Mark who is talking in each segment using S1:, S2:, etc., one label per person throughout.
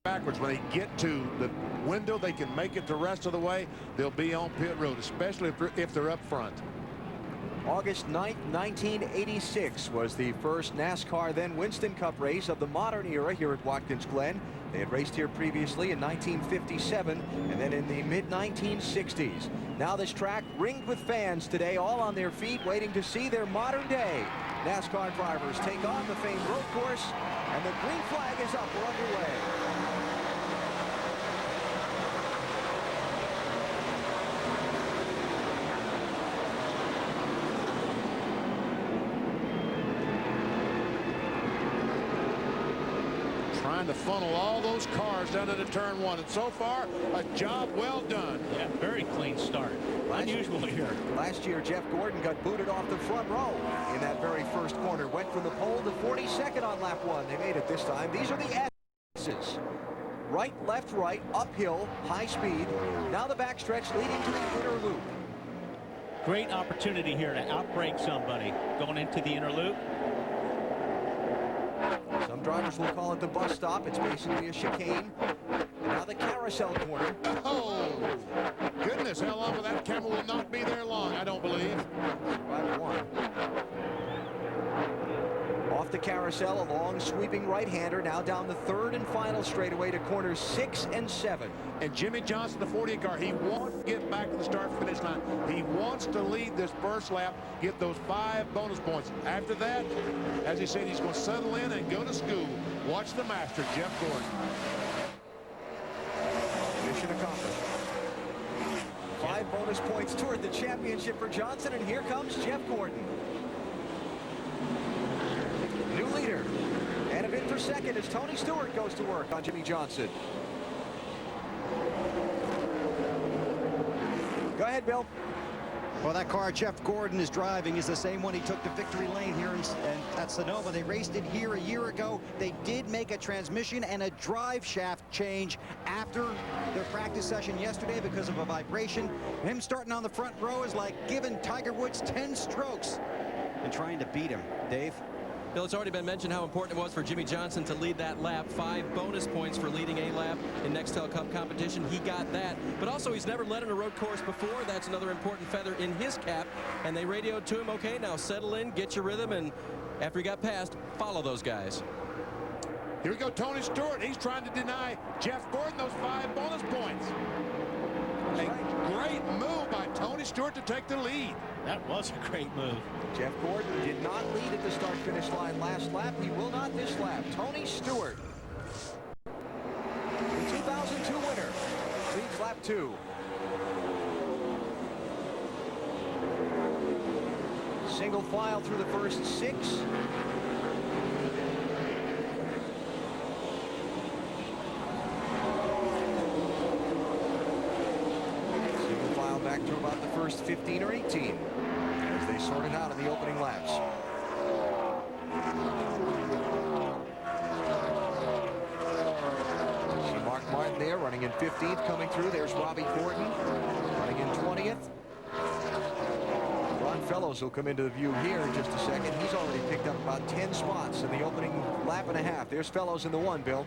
S1: backwards. When they get to the window, they can make it the rest of the way. They'll be on pit road, especially if they're up front.
S2: August 9th, 1986 was the first NASCAR then Winston Cup race of the modern era here at Watkins Glen. They had raced here previously in 1957 and then in the mid-1960s. Now this track ringed with fans today, all on their feet waiting to see their modern day NASCAR drivers take on the famed road course, and the green flag is up. We're underway.
S1: Trying to funnel all those cars down into turn one, and so far a job well done.
S3: Yeah, very clean start. Unusual here.
S2: Last year Jeff Gordon got booted off the front row in that very first corner, went from the pole to 42nd on lap one. They made it this time. These are the S's. Right, left, right, uphill, high speed. Now the backstretch leading to the inner loop.
S3: Great opportunity here to outbrake somebody going into the inner loop.
S2: Some drivers will call it the bus stop. It's basically a chicane. And now the carousel corner.
S1: Oh, goodness, how long will that camera will not be there long, I don't believe.
S2: Right one. Off the carousel, a long sweeping right-hander, now down the third and final straightaway to corners 6 and 7.
S1: And Jimmy Johnson, the 40 car, he wants to get back to the start-finish line. He wants to lead this first lap, get those 5 bonus points. After that, as he said, he's going to settle in and go to school. Watch the master, Jeff Gordon.
S2: Mission accomplished. 5 bonus points toward the championship for Johnson, and here comes Jeff Gordon. New leader, and a bid for second as Tony Stewart goes to work on Jimmy Johnson. Go ahead, Bill.
S4: Well, that car Jeff Gordon is driving is the same one he took to victory lane here at Sonoma. They raced it here a year ago. They did make a transmission and a drive shaft change after their practice session yesterday because of a vibration. Him starting on the front row is like giving Tiger Woods 10 strokes and trying to beat him. Dave?
S5: Bill, it's already been mentioned how important it was for Jimmy Johnson to lead that lap. 5 bonus points for leading a lap in Nextel Cup competition. He got that. But also, he's never led in a road course before. That's another important feather in his cap. And they radioed to him, okay, now settle in, get your rhythm, and after he got past, follow those guys.
S1: Here we go, Tony Stewart. He's trying to deny Jeff Gordon those 5 bonus points. A great move by Tony Stewart to take the lead.
S3: That was a great move.
S2: Jeff Gordon did not lead at the start-finish line last lap. He will not this lap. Tony Stewart, the 2002 winner, leads lap 2. Single file through the first 6. Single file back to about the first 15 or 18. As they sort it out in the opening laps. See Mark Martin there running in 15th coming through. There's Robbie Gordon running in 20th. Ron Fellows will come into the view here in just a second. He's already picked up about 10 spots in the opening lap and a half. There's Fellows in the 1, Bill.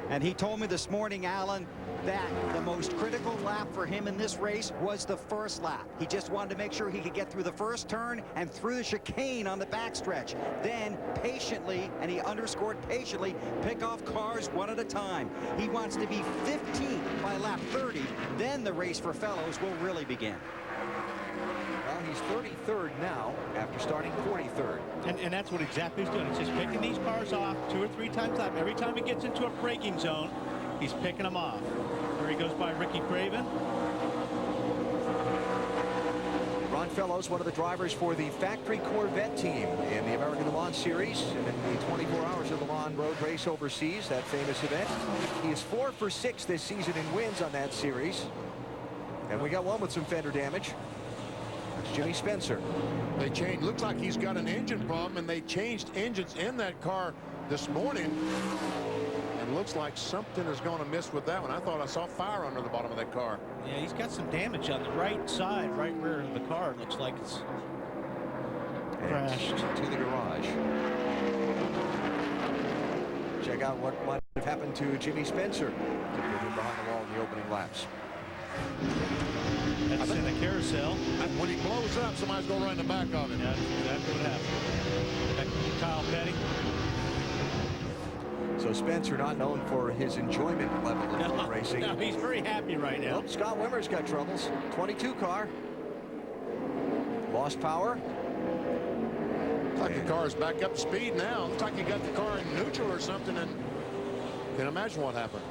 S4: And he told me this morning, Alan, that the most critical lap for him in this race was the first lap. He just wanted to make sure he could get through the first turn and through the chicane on the backstretch. Then patiently, and he underscored patiently, pick off cars one at a time. He wants to be 15th by lap 30. Then the race for Fellows will really begin.
S2: Well, he's 33rd now after starting 43rd.
S3: And that's what exactly he's doing. He's just picking these cars off 2 or 3 times a lap. Every time he gets into a braking zone, he's picking them off. There he goes by Ricky Craven.
S2: Ron Fellows, one of the drivers for the factory Corvette team in the American Le Mans Series and in the 24 Hours of Le Mans road race overseas, that famous event. He is 4 for 6 this season in wins on that series. And we got one with some fender damage. That's Jimmy Spencer.
S1: They changed. Looks like he's got an engine problem, and they changed engines in that car this morning. And looks like something is going to miss with that one. I thought I saw fire under the bottom of that car.
S3: Yeah, he's got some damage on the right side, right rear of the car. It looks like it's crashed
S2: to the garage. check out what might have happened to Jimmy Spencer to put him behind the wall in the opening laps.
S3: That's in the carousel.
S1: When he blows up, somebody's going to run in the back of him.
S3: Yeah, that's exactly what happened. Back to Kyle Petty.
S2: So Spencer not known for his enjoyment level of road racing.
S3: No, he's very happy right now.
S2: Well, Scott Wimmer's got troubles. 22 car. Lost power.
S1: Looks like the car is back up to speed now. Looks like he got the car in neutral or something, and can imagine what happened.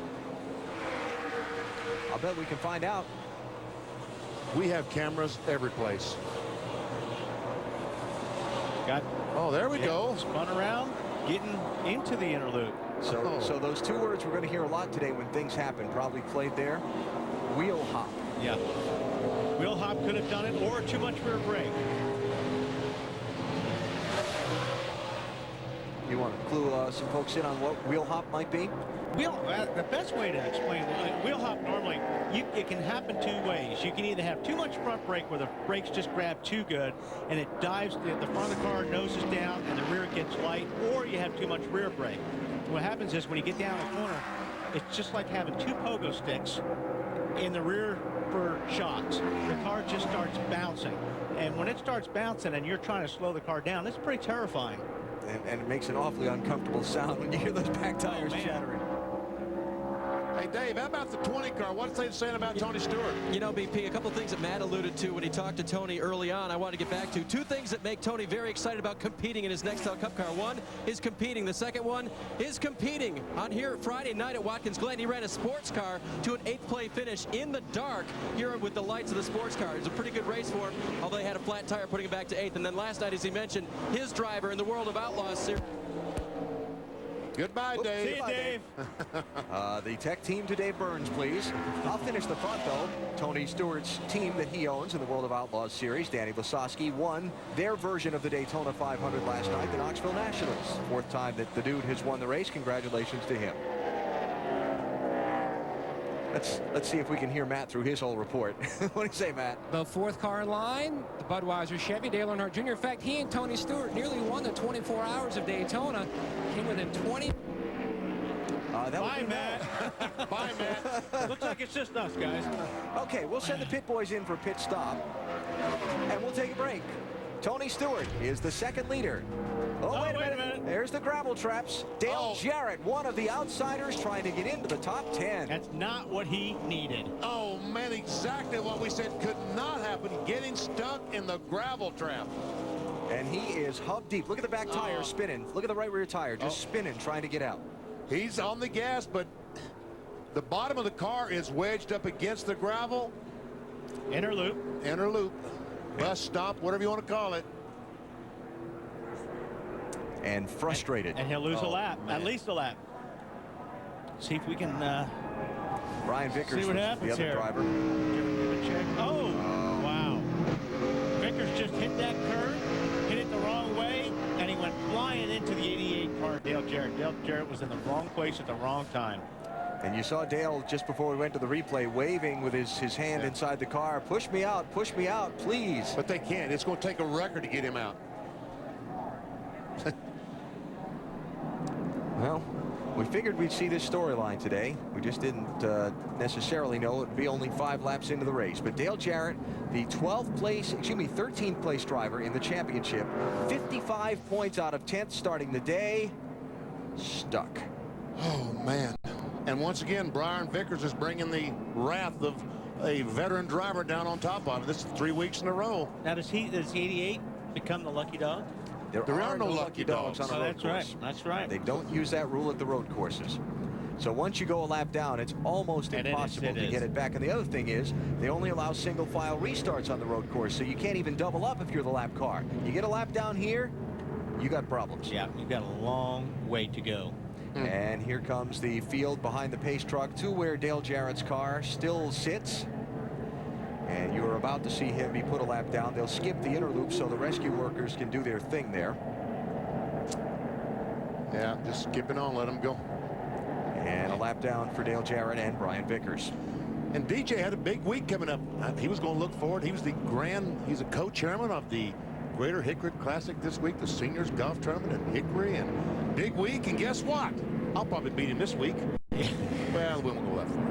S2: I'll bet we can find out.
S1: We have cameras every place.
S3: Oh,
S1: there we go.
S3: Spun around, getting into the inner loop.
S2: So those two words we're going to hear a lot today when things happen, probably played there. Wheel hop.
S3: Yeah. Wheel hop could have done it, or too much rear brake.
S2: You want to clue some folks in on what wheel hop might be?
S3: The best way to explain wheel hop normally, it can happen two ways. You can either have too much front brake where the brakes just grab too good and it dives, the front of the car noses down and the rear gets light, or you have too much rear brake. What happens is when you get down the corner, it's just like having two pogo sticks in the rear for shocks. The car just starts bouncing. And when it starts bouncing and you're trying to slow the car down, it's pretty terrifying.
S2: And it makes an awfully uncomfortable sound when you hear those back tires chattering.
S1: Hey, Dave, how about the 20 car? What's they saying about Tony Stewart?
S5: You know, BP, a couple things that Matt alluded to when he talked to Tony early on, I want to get back to. Two things that make Tony very excited about competing in his Nextel Cup car. One is competing. The second one is competing. On here Friday night at Watkins Glen, he ran a sports car to an 8th place finish in the dark here with the lights of the sports car. It was a pretty good race for him, although he had a flat tire putting him back to 8th. And then last night, as he mentioned, his driver in the World of Outlaws Sirius.
S1: Goodbye, Dave.
S3: See you, Dave.
S2: The tech team to Dave Burns, please. I'll finish the front, though. Tony Stewart's team that he owns in the World of Outlaws series, Danny Lasowski, won their version of the Daytona 500 last night, the Knoxville Nationals. 4th time that the dude has won the race. Congratulations to him. Let's see if we can hear Matt through his whole report. What do you say, Matt?
S6: The 4th car in line, the Budweiser Chevy, Dale Earnhardt Jr. In fact, he and Tony Stewart nearly won the 24 hours of Daytona. Came within 20.
S3: Bye, Matt. Bye, Matt. Looks like it's just us, guys.
S2: Okay, we'll send the pit boys in for a pit stop, and we'll take a break. Tony Stewart is the second leader. Oh, wait a minute. There's the gravel traps. Dale Jarrett, one of the outsiders trying to get into the top 10.
S3: That's not what he needed.
S1: Oh, man, exactly what we said could not happen. Getting stuck in the gravel trap.
S2: And he is hub deep. Look at the back tire spinning. Look at the right rear tire just spinning, trying to get out.
S1: He's on the gas, but the bottom of the car is wedged up against the gravel.
S3: Inner loop.
S1: Inner loop. Bus stop, whatever you want to call it.
S2: And frustrated.
S3: And he'll lose a lap, at least a lap. See if we can
S2: Brian Vickers,
S3: see what
S2: the
S3: happens
S2: other
S3: here.
S2: driver.
S3: Give a check. Oh, wow. Vickers just hit that curve, hit it the wrong way, and he went flying into the 88 car, Dale Jarrett. Dale Jarrett was in the wrong place at the wrong time.
S2: And you saw Dale just before we went to the replay waving with his hand inside the car. Push me out, please.
S1: But they can't. It's going to take a record to get him out.
S2: Well, we figured we'd see this storyline today. We just didn't necessarily know it would be only 5 laps into the race. But Dale Jarrett, the 13th place driver in the championship, 55 points out of 10th starting the day, stuck.
S1: Oh, man. And once again, Brian Vickers is bringing the wrath of a veteran driver down on top of it. This is 3 weeks in a row.
S3: Now, does the 88 become the lucky dog?
S2: There are no lucky dogs on a road course.
S3: That's right.
S2: They don't use that rule at the road courses. So once you go a lap down, it's almost impossible to get it back. And the other thing is, they only allow single file restarts on the road course, so you can't even double up if you're the lap car. You get a lap down here, you got problems.
S3: Yeah, you've got a long way to go.
S2: And here comes the field behind the pace truck to where Dale Jarrett's car still sits. And you're about to see him be put a lap down. They'll skip the inner loop so the rescue workers can do their thing there.
S1: Yeah, just skipping on, let him go.
S2: And a lap down for Dale Jarrett and Brian Vickers.
S1: And DJ had a big week coming up. He was going to look forward. He's a co-chairman of the Greater Hickory Classic this week, the seniors golf tournament in Hickory, and big week. And guess what? I'll probably beat him this week. Well, we won't go that far.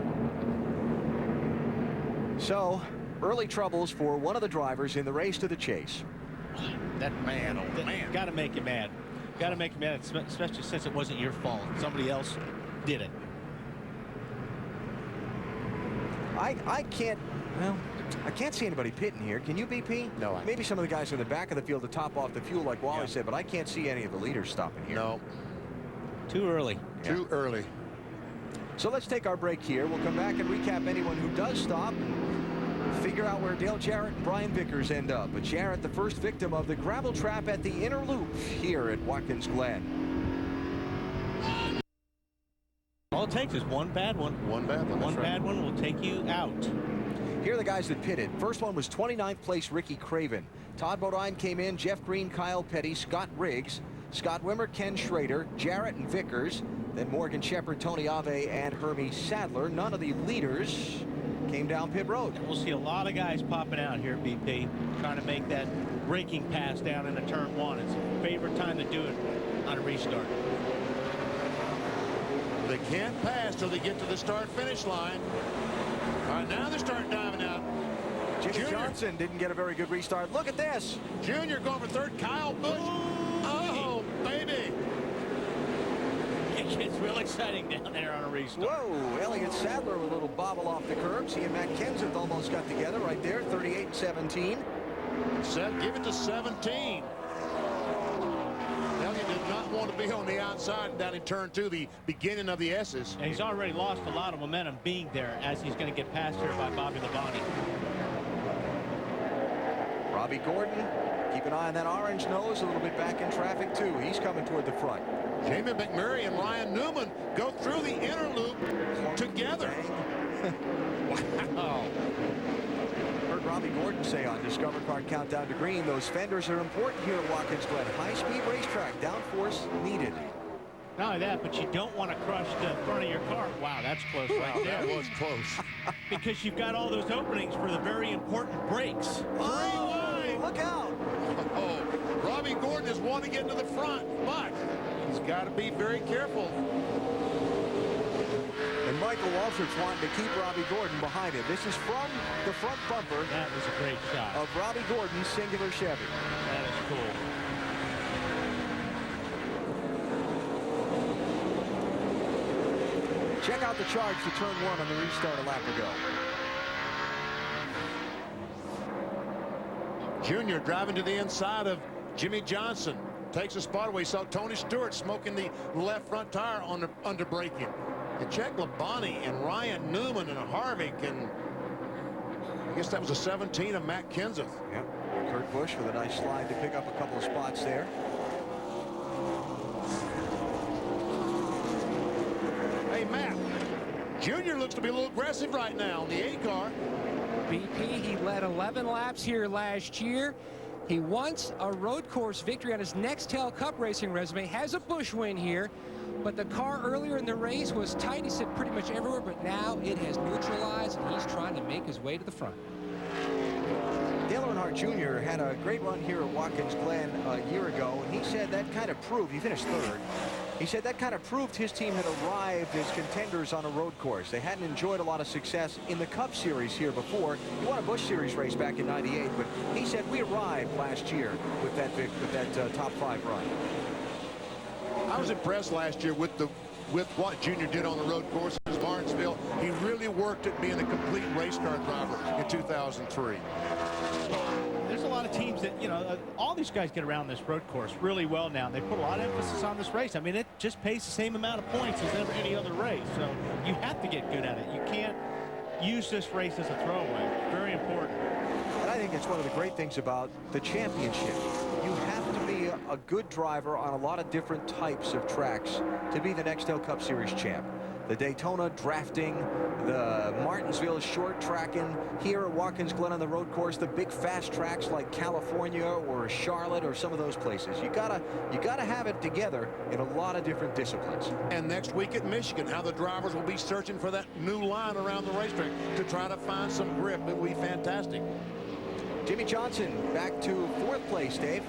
S2: So, early troubles for one of the drivers in the race to the chase.
S3: That man, oh man, got to make you mad. Got to make you mad, especially since it wasn't your fault. Somebody else did it.
S2: I can't, well, I can't see anybody pitting here. Can you, BP?
S1: No.
S2: Maybe some of the guys in the back of the field to top off the fuel, like Wally said, but I can't see any of the leaders stopping here.
S1: No.
S3: Too early.
S1: Too early.
S2: So let's take our break here. We'll come back and recap anyone who does stop and figure out where Dale Jarrett and Brian Vickers end up. But Jarrett, the first victim of the gravel trap at the inner loop here at Watkins Glen.
S3: All it takes is one bad one.
S1: One bad one.
S3: One bad one will take you out.
S2: Here are the guys that pitted. First one was 29th place Ricky Craven. Todd Bodine came in, Jeff Green, Kyle Petty, Scott Riggs, Scott Wimmer, Ken Schrader, Jarrett and Vickers, then Morgan Shepherd, Tony Ave, and Hermie Sadler. None of the leaders came down pit road.
S3: We'll see a lot of guys popping out here, BP, trying to make that braking pass down into turn one. It's a favorite time to do it on a restart.
S1: They can't pass till they get to the start-finish line. All right, now they start diving out.
S2: Jimmy Johnson didn't get a very good restart. Look at this.
S1: Junior going for third. Kyle Busch. Oh, baby.
S3: It gets real exciting down there on a restart.
S2: Whoa, Elliott Sadler with a little bobble off the curbs. He and Matt Kenseth almost got together right there, 38-17.
S1: Give it to 17. Elliott did not want to be on the outside down in turn two, the beginning of the S's.
S3: And he's already lost a lot of momentum being there as he's going to get passed here by Bobby Labonte.
S2: Robbie Gordon, keep an eye on that orange nose, a little bit back in traffic too. He's coming toward the front.
S1: Jamie McMurray and Ryan Newman go through the inner loop together.
S2: Wow. Heard Robbie Gordon say on Discover Card Countdown to Green, those fenders are important here at Watkins Glen. High-speed racetrack, downforce needed.
S3: Not only that, but you don't want to crush the front of your car. Wow, that's close right there.
S1: That was close.
S3: Because you've got all those openings for the very important brakes.
S2: Oh, look out.
S1: Oh, Robbie Gordon is wanting to get to the front, but he's got to be very careful.
S2: And Michael Waltrip's wanting to keep Robbie Gordon behind him. This is from the front bumper.
S3: That was a great shot.
S2: Of Robbie Gordon's singular Chevy.
S3: That is cool.
S2: Check out the charge to turn one on the restart a lap ago.
S1: Junior driving to the inside of Jimmy Johnson. Takes a spot away. Saw Tony Stewart smoking the left front tire on the under braking. And check Labonte and Ryan Newman and Harvick, and I guess that was a 17 of Matt Kenseth.
S2: Yep. Kurt Busch with a nice slide to pick up a couple of spots there.
S1: Hey, Matt, Junior looks to be a little aggressive right now on the A car.
S6: BP, he led 11 laps here last year. He wants a road course victory on his Nextel Cup racing resume. Has a Busch win here, but the car earlier in the race was tight. He said pretty much everywhere, but now it has neutralized, and he's trying to make his way to the front.
S2: Dale Earnhardt Jr. had a great run here at Watkins Glen a year ago, and he said that kind of proved, he finished third. He said that kind of proved his team had arrived as contenders on a road course. They hadn't enjoyed a lot of success in the Cup Series here before. He won a Busch Series race back in '98, but he said we arrived last year with that top five run.
S1: I was impressed last year with what Junior did on the road course in Martinsville. He really worked at being a complete race car driver in 2003.
S3: There's a lot of teams that, you know, all these guys get around this road course really well now. They put a lot of emphasis on this race. I mean, it just pays the same amount of points as any other race. So you have to get good at it. You can't use this race as a throwaway. Very important.
S2: And I think it's one of the great things about the championship. You have to be a good driver on a lot of different types of tracks to be the Nextel Cup Series champ. The Daytona drafting, the Martinsville short tracking, here at Watkins Glen on the road course, the big fast tracks like California or Charlotte or some of those places. You gotta have it together in a lot of different disciplines.
S1: And next week at Michigan, how the drivers will be searching for that new line around the racetrack to try to find some grip. It will be fantastic.
S2: Jimmy Johnson back to 4th place, Dave.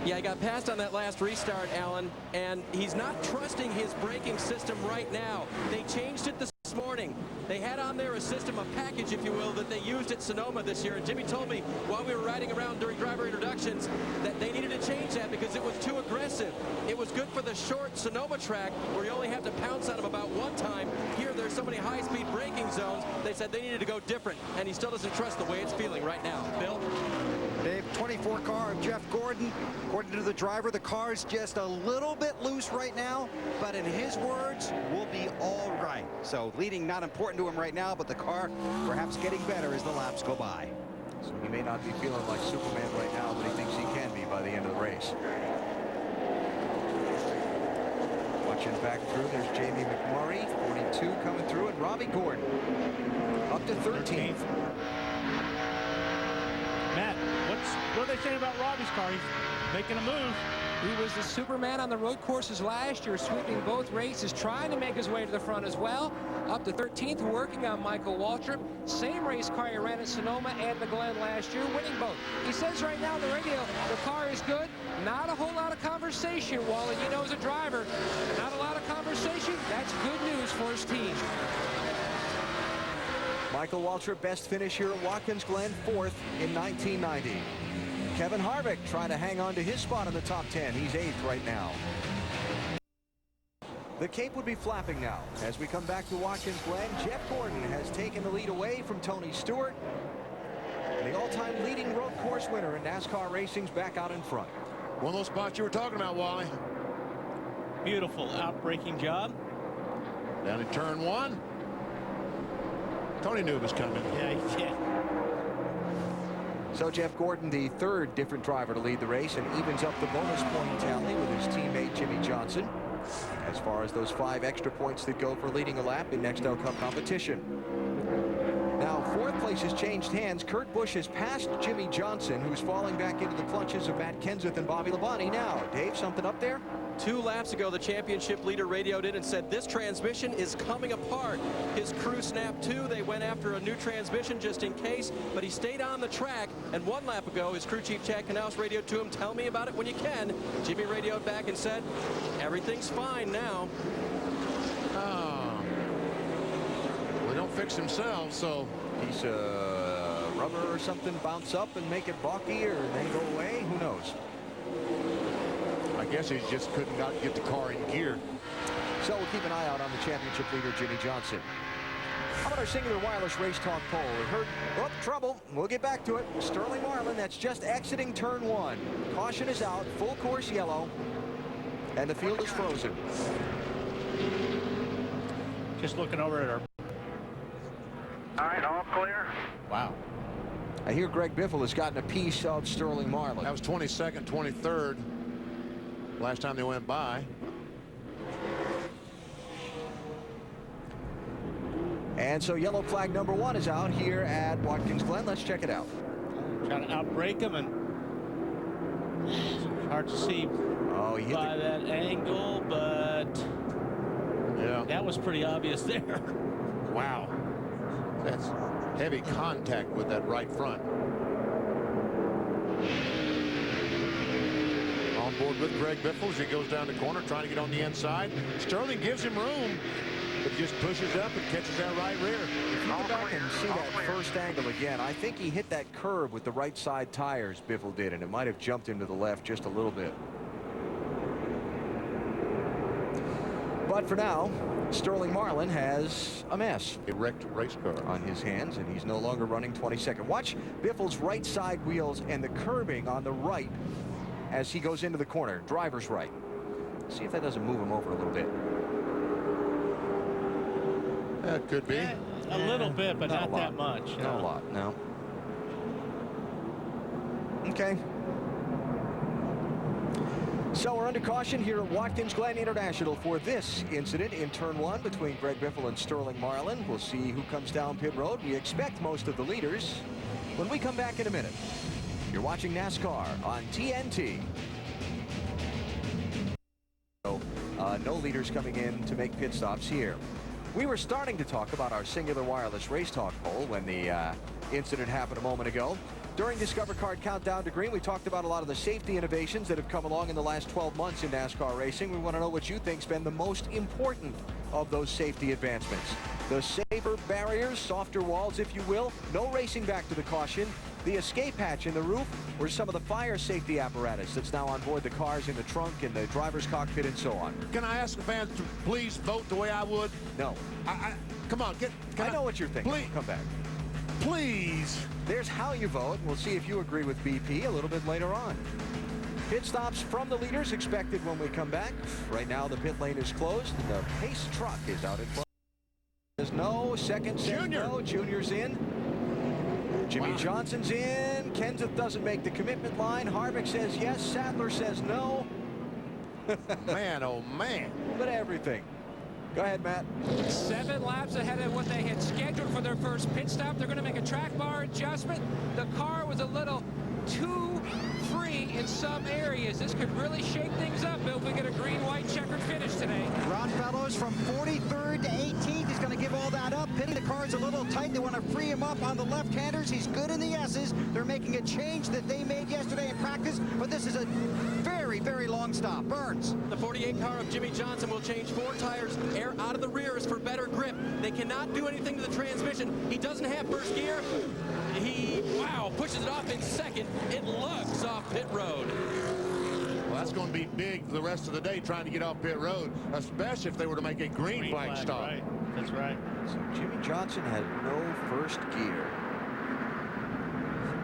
S5: Yeah, he got passed on that last restart, Alan, and he's not trusting his braking system right now. They changed it this morning. They had on there a system, a package, if you will, that they used at Sonoma this year. And Jimmy told me while we were riding around during driver introductions that they needed to change that because it was too aggressive. It was good for the short Sonoma track where you only have to pounce on them about one time. Here, there's so many high-speed braking zones. They said they needed to go different, and he still doesn't trust the way it's feeling right now. Bill?
S4: Dave, 24 car of Jeff Gordon. According to the driver, the car is just a little bit loose right now, but in his words, we'll be all right. So leading not important to him right now, but the car perhaps getting better as the laps go by.
S2: So he may not be feeling like Superman right now, but he thinks he can be by the end of the race. Watching back through, there's Jamie McMurray, 42 coming through, and Robbie Gordon up to 13th.
S3: Matt, what are they saying about Robbie's car? He's making a move.
S6: He was the Superman on the road courses last year, sweeping both races, trying to make his way to the front as well. Up to 13th, working on Michael Waltrip. Same race car he ran at Sonoma and the Glen last year, winning both. He says right now on the radio, the car is good. Not a whole lot of conversation, Wally. You know, as a driver, not a lot of conversation. That's good news for his team.
S2: Michael Waltrip, best finish here at Watkins Glen, 4th in 1990. Kevin Harvick trying to hang on to his spot in the top 10. He's 8th right now. The cape would be flapping now as we come back to Watkins Glen. Jeff Gordon has taken the lead away from Tony Stewart. And the all-time leading road course winner in NASCAR racing's back out in front.
S1: One of those spots you were talking about, Wally.
S3: Beautiful out-braking job.
S1: Down in turn 1. Tony knew it was coming.
S3: Yeah, he did.
S2: So Jeff Gordon, the 3rd different driver to lead the race, and evens up the bonus point tally with his teammate Jimmy Johnson as far as those 5 extra points that go for leading a lap in Nextel Cup competition. Now 4th place has changed hands. Kurt Busch has passed Jimmy Johnson, who's falling back into the clutches of Matt Kenseth and Bobby Labonte. Now, Dave, something up there?
S5: 2 laps ago, the championship leader radioed in and said this transmission is coming apart. His crew snapped 2. They went after a new transmission just in case, but he stayed on the track. And 1 lap ago, his crew chief Chad Knaus radioed to him, "Tell me about it when you can." Jimmy radioed back and said, "Everything's fine now."
S1: Oh. Well, they don't fix themselves, so.
S2: Piece of rubber or something bounce up and make it balky or then go away. Who knows?
S1: I guess he just couldn't get the car in gear.
S2: So we'll keep an eye out on the championship leader, Jimmy Johnson. How about our singular wireless race talk poll? We heard, oh, trouble. We'll get back to it. Sterling Marlin, that's just exiting turn 1. Caution is out, full course yellow, and the field is frozen.
S3: Just looking over at our...
S7: All right, all clear.
S1: Wow.
S2: I hear Greg Biffle has gotten a piece of Sterling Marlin.
S1: That was 22nd, 23rd. Last time they went by.
S2: And so yellow flag number 1 is out here at Watkins Glen. Let's check it out.
S3: Trying to outbrake him, and hard to see by that angle, but
S1: yeah,
S3: that was pretty obvious there.
S1: Wow. That's heavy contact with that right front. On board with Greg Biffle as he goes down the corner trying to get on the inside. Sterling gives him room, but just pushes up and catches that right rear.
S2: If you go back and see that first angle again, I think he hit that curb with the right side tires, Biffle did, and it might have jumped him to the left just a little bit. But for now, Sterling Marlin has a mess.
S1: A wrecked race car
S2: on his hands, and he's no longer running 22nd. Watch Biffle's right side wheels and the curbing on the right as he goes into the corner, driver's right. See if that doesn't move him over a little bit.
S1: That could be.
S3: Yeah, a little bit, but not that much.
S2: Not a lot, no. Okay. So we're under caution here at Watkins Glen International for this incident in turn 1 between Greg Biffle and Sterling Marlin. We'll see who comes down pit road. We expect most of the leaders when we come back in a minute. You're watching NASCAR on TNT. So, no leaders coming in to make pit stops here. We were starting to talk about our singular wireless race talk poll when the incident happened a moment ago. During Discover Card Countdown to Green, we talked about a lot of the safety innovations that have come along in the last 12 months in NASCAR racing. We want to know what you think's been the most important of those safety advancements. The safer barriers, softer walls, if you will, no racing back to the caution, the escape hatch in the roof, or some of the fire safety apparatus that's now on board the cars in the trunk and the driver's cockpit and so on.
S1: Can I ask the fans to please vote the way I would?
S2: No.
S1: Come on,
S2: I know what you're thinking.
S1: Please.
S2: Come back.
S1: Please.
S2: There's how you vote. We'll see if you agree with BP a little bit later on. Pit stops from the leaders expected when we come back. Right now, the pit lane is closed. The pace truck is out in front. There's no. Second says
S1: Junior.
S2: no. Junior's in. Jimmy Johnson's in. Kenseth doesn't make the commitment line. Harvick says yes. Sadler says no.
S1: Man, oh man.
S2: But everything. Go ahead, Matt.
S6: 7 laps ahead of what they had scheduled for their first pit stop. They're going to make a track bar adjustment. The car was a little too free in some areas. This could really shake things up if we get a green-white checkered finish today.
S4: Ron Fellows from 43rd to 18th. He's going to give all that up. Pitting the car's a little tight. They want to free him up on the left-handers. He's good in the S's. They're making a change that they made yesterday in practice, but this is a very, very long stop. Burns.
S5: The 48 car of Jimmy Johnson will change 4 tires, air out of the rears for better grip. They cannot do anything to the transmission. He doesn't have first gear. He, wow, pushes it off in second. It lugs off pit road.
S1: Well, that's going to be big for the rest of the day trying to get off pit road, especially if they were to make a green flag stop.
S3: Right. That's right.
S2: So Jimmy Johnson had no first gear.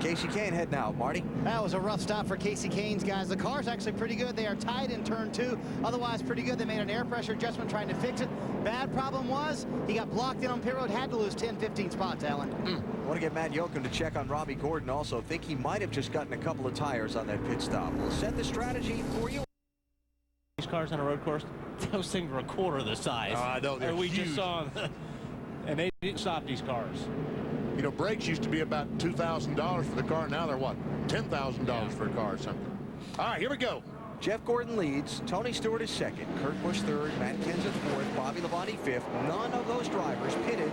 S2: Casey Kane heading out. Marty?
S8: That was a rough stop for Casey Kane's guys. The car's actually pretty good. They are tied in turn 2. Otherwise, pretty good. They made an air pressure adjustment trying to fix it. Bad problem was he got blocked in on pit road, had to lose 10, 15 spots, Alan.
S2: I want to get Matt Yoakum to check on Robbie Gordon also. Think he might have just gotten a couple of tires on that pit stop. We'll set the strategy for you.
S3: These cars on a road course, those things were a quarter of the size.
S1: Oh, I know. They're
S3: we
S1: huge.
S3: just saw them. And they didn't stop these cars.
S1: You know, brakes used to be about $2,000 for the car. Now they're what? $10,000 for a car or something. All right, here we go.
S2: Jeff Gordon leads. Tony Stewart is second. Kurt Busch third. Matt Kenseth fourth. Bobby Labonte fifth. None of those drivers pitted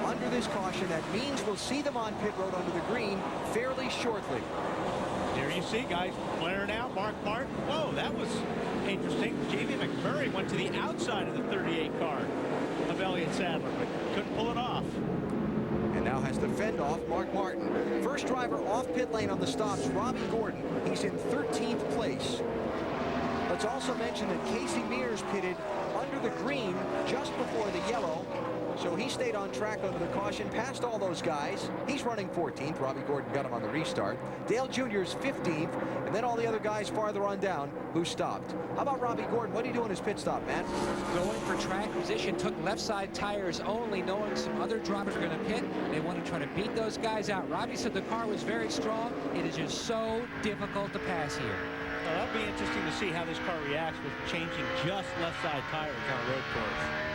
S2: under this caution. That means we'll see them on pit road under the green fairly shortly.
S3: There you see guys flaring out. Mark Martin. Whoa, that was interesting. Jamie McMurray went to the outside of the 38 car of Elliott Sadler, but couldn't pull it off.
S2: And now has to fend off Mark Martin. First driver off pit lane on the stops, Robbie Gordon. He's in 13th place. Let's also mention that Casey Mears pitted under the green just before the yellow. So he stayed on track under the caution, passed all those guys. He's running 14th. Robbie Gordon got him on the restart. Dale Jr.'s 15th, and then all the other guys farther on down who stopped. How about Robbie Gordon? What did he do in his pit stop, Matt?
S6: Going for track position, took left side tires only, knowing some other drivers are going to pit. They want to try to beat those guys out. Robbie said the car was very strong. It is just so difficult to pass here.
S3: Well, that'll be interesting to see how this car reacts with changing just left side tires on a road course.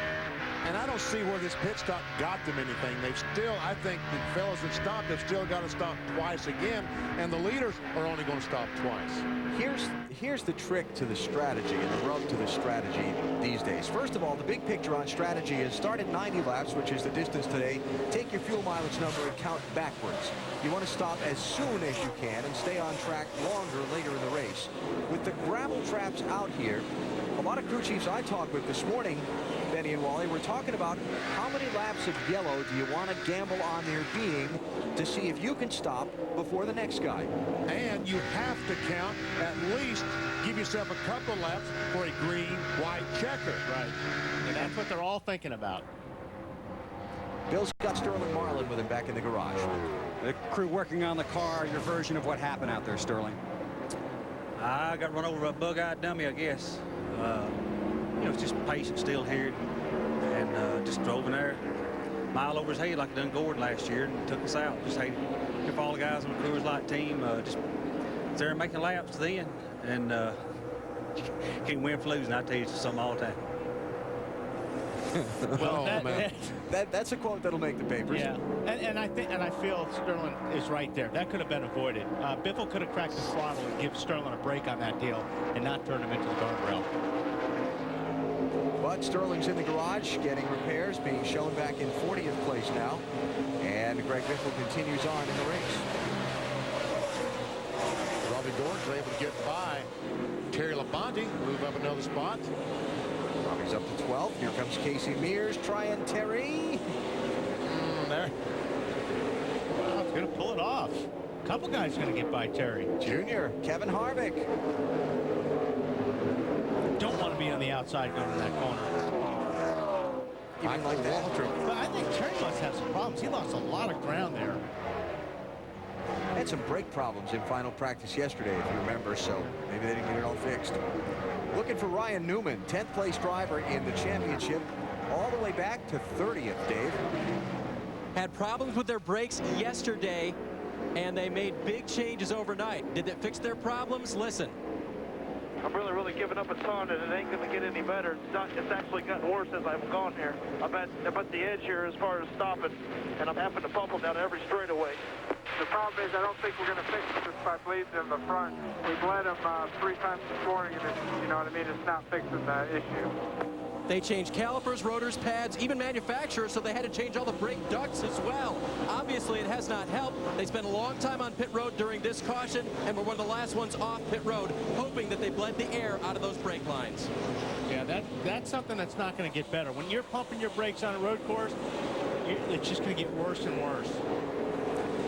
S1: And I don't see where this pit stop got them anything. They've still, I think the fellows that stopped have still got to stop twice again, and the leaders are only going to stop twice.
S2: Here's the trick to the strategy and the rub to the strategy these days. First of all, the big picture on strategy is start at 90 laps, which is the distance today. Take your fuel mileage number and count backwards. You want to stop as soon as you can and stay on track longer later in the race. With the gravel traps out here, a lot of crew chiefs I talked with this morning, Benny and Wally, we're talking about how many laps of yellow do you want to gamble on there being to see if you can stop before the next guy.
S1: And you have to count at least, give yourself a couple laps for a green, white checker.
S3: Right. And that's what they're all thinking about.
S2: Bill's got Sterling Marlin with him back in the garage.
S4: The crew working on the car, your version of what happened out there, Sterling.
S9: I got run over by a bug-eyed dummy, I guess. You know, it's just patient still here, and just drove in there, mile over his head like I done Gordon last year, and took us out. Just hated if all the guys on the Coors Light team just there making laps then, and can't win for losing. I tell you something all the time.
S3: Well,
S2: That's a quote that'll make the papers.
S3: Yeah, and I feel Sterling is right there. That could have been avoided. Biffle could have cracked the throttle and give Sterling a break on that deal and not turn him into the guardrail.
S2: But Sterling's in the garage getting repairs, being shown back in 40th place now. And Greg Biffle continues on in the race.
S1: Anthony Gordon's able to get by Terry Labonte, move up another spot.
S2: Robbie's up to 12th. Here comes Casey Mears trying Terry.
S1: There.
S3: Wow, it's going to pull it off. A couple guys going to get by Terry.
S2: Junior, Kevin Harvick.
S3: Don't want to be on the outside going to that corner.
S2: Even like that.
S3: But I think Terry must have some problems. He lost a lot of ground there.
S2: Had some brake problems in final practice yesterday, if you remember, so maybe they didn't get it all fixed. Looking for Ryan Newman, 10th place driver in the championship, all the way back to 30th, Dave.
S5: Had problems with their brakes yesterday, and they made big changes overnight. Did it fix their problems? Listen.
S7: I'm really giving up a ton, and it ain't going to get any better. It's actually gotten worse as I've gone here. I'm at the edge here as far as stopping, and I'm having to bump them down every straightaway.
S10: The problem is I don't think we're going to fix this by bleeding in the front. We bled them 3 times this morning, and it's, you know what I mean, it's not fixing the issue.
S5: They changed calipers, rotors, pads, even manufacturers, so they had to change all the brake ducts as well. Obviously, it has not helped. They spent a long time on pit road during this caution, and were one of the last ones off pit road, hoping that they bled the air out of those brake lines.
S3: Yeah, that's something that's not going to get better. When you're pumping your brakes on a road course, it's just going to get worse and worse.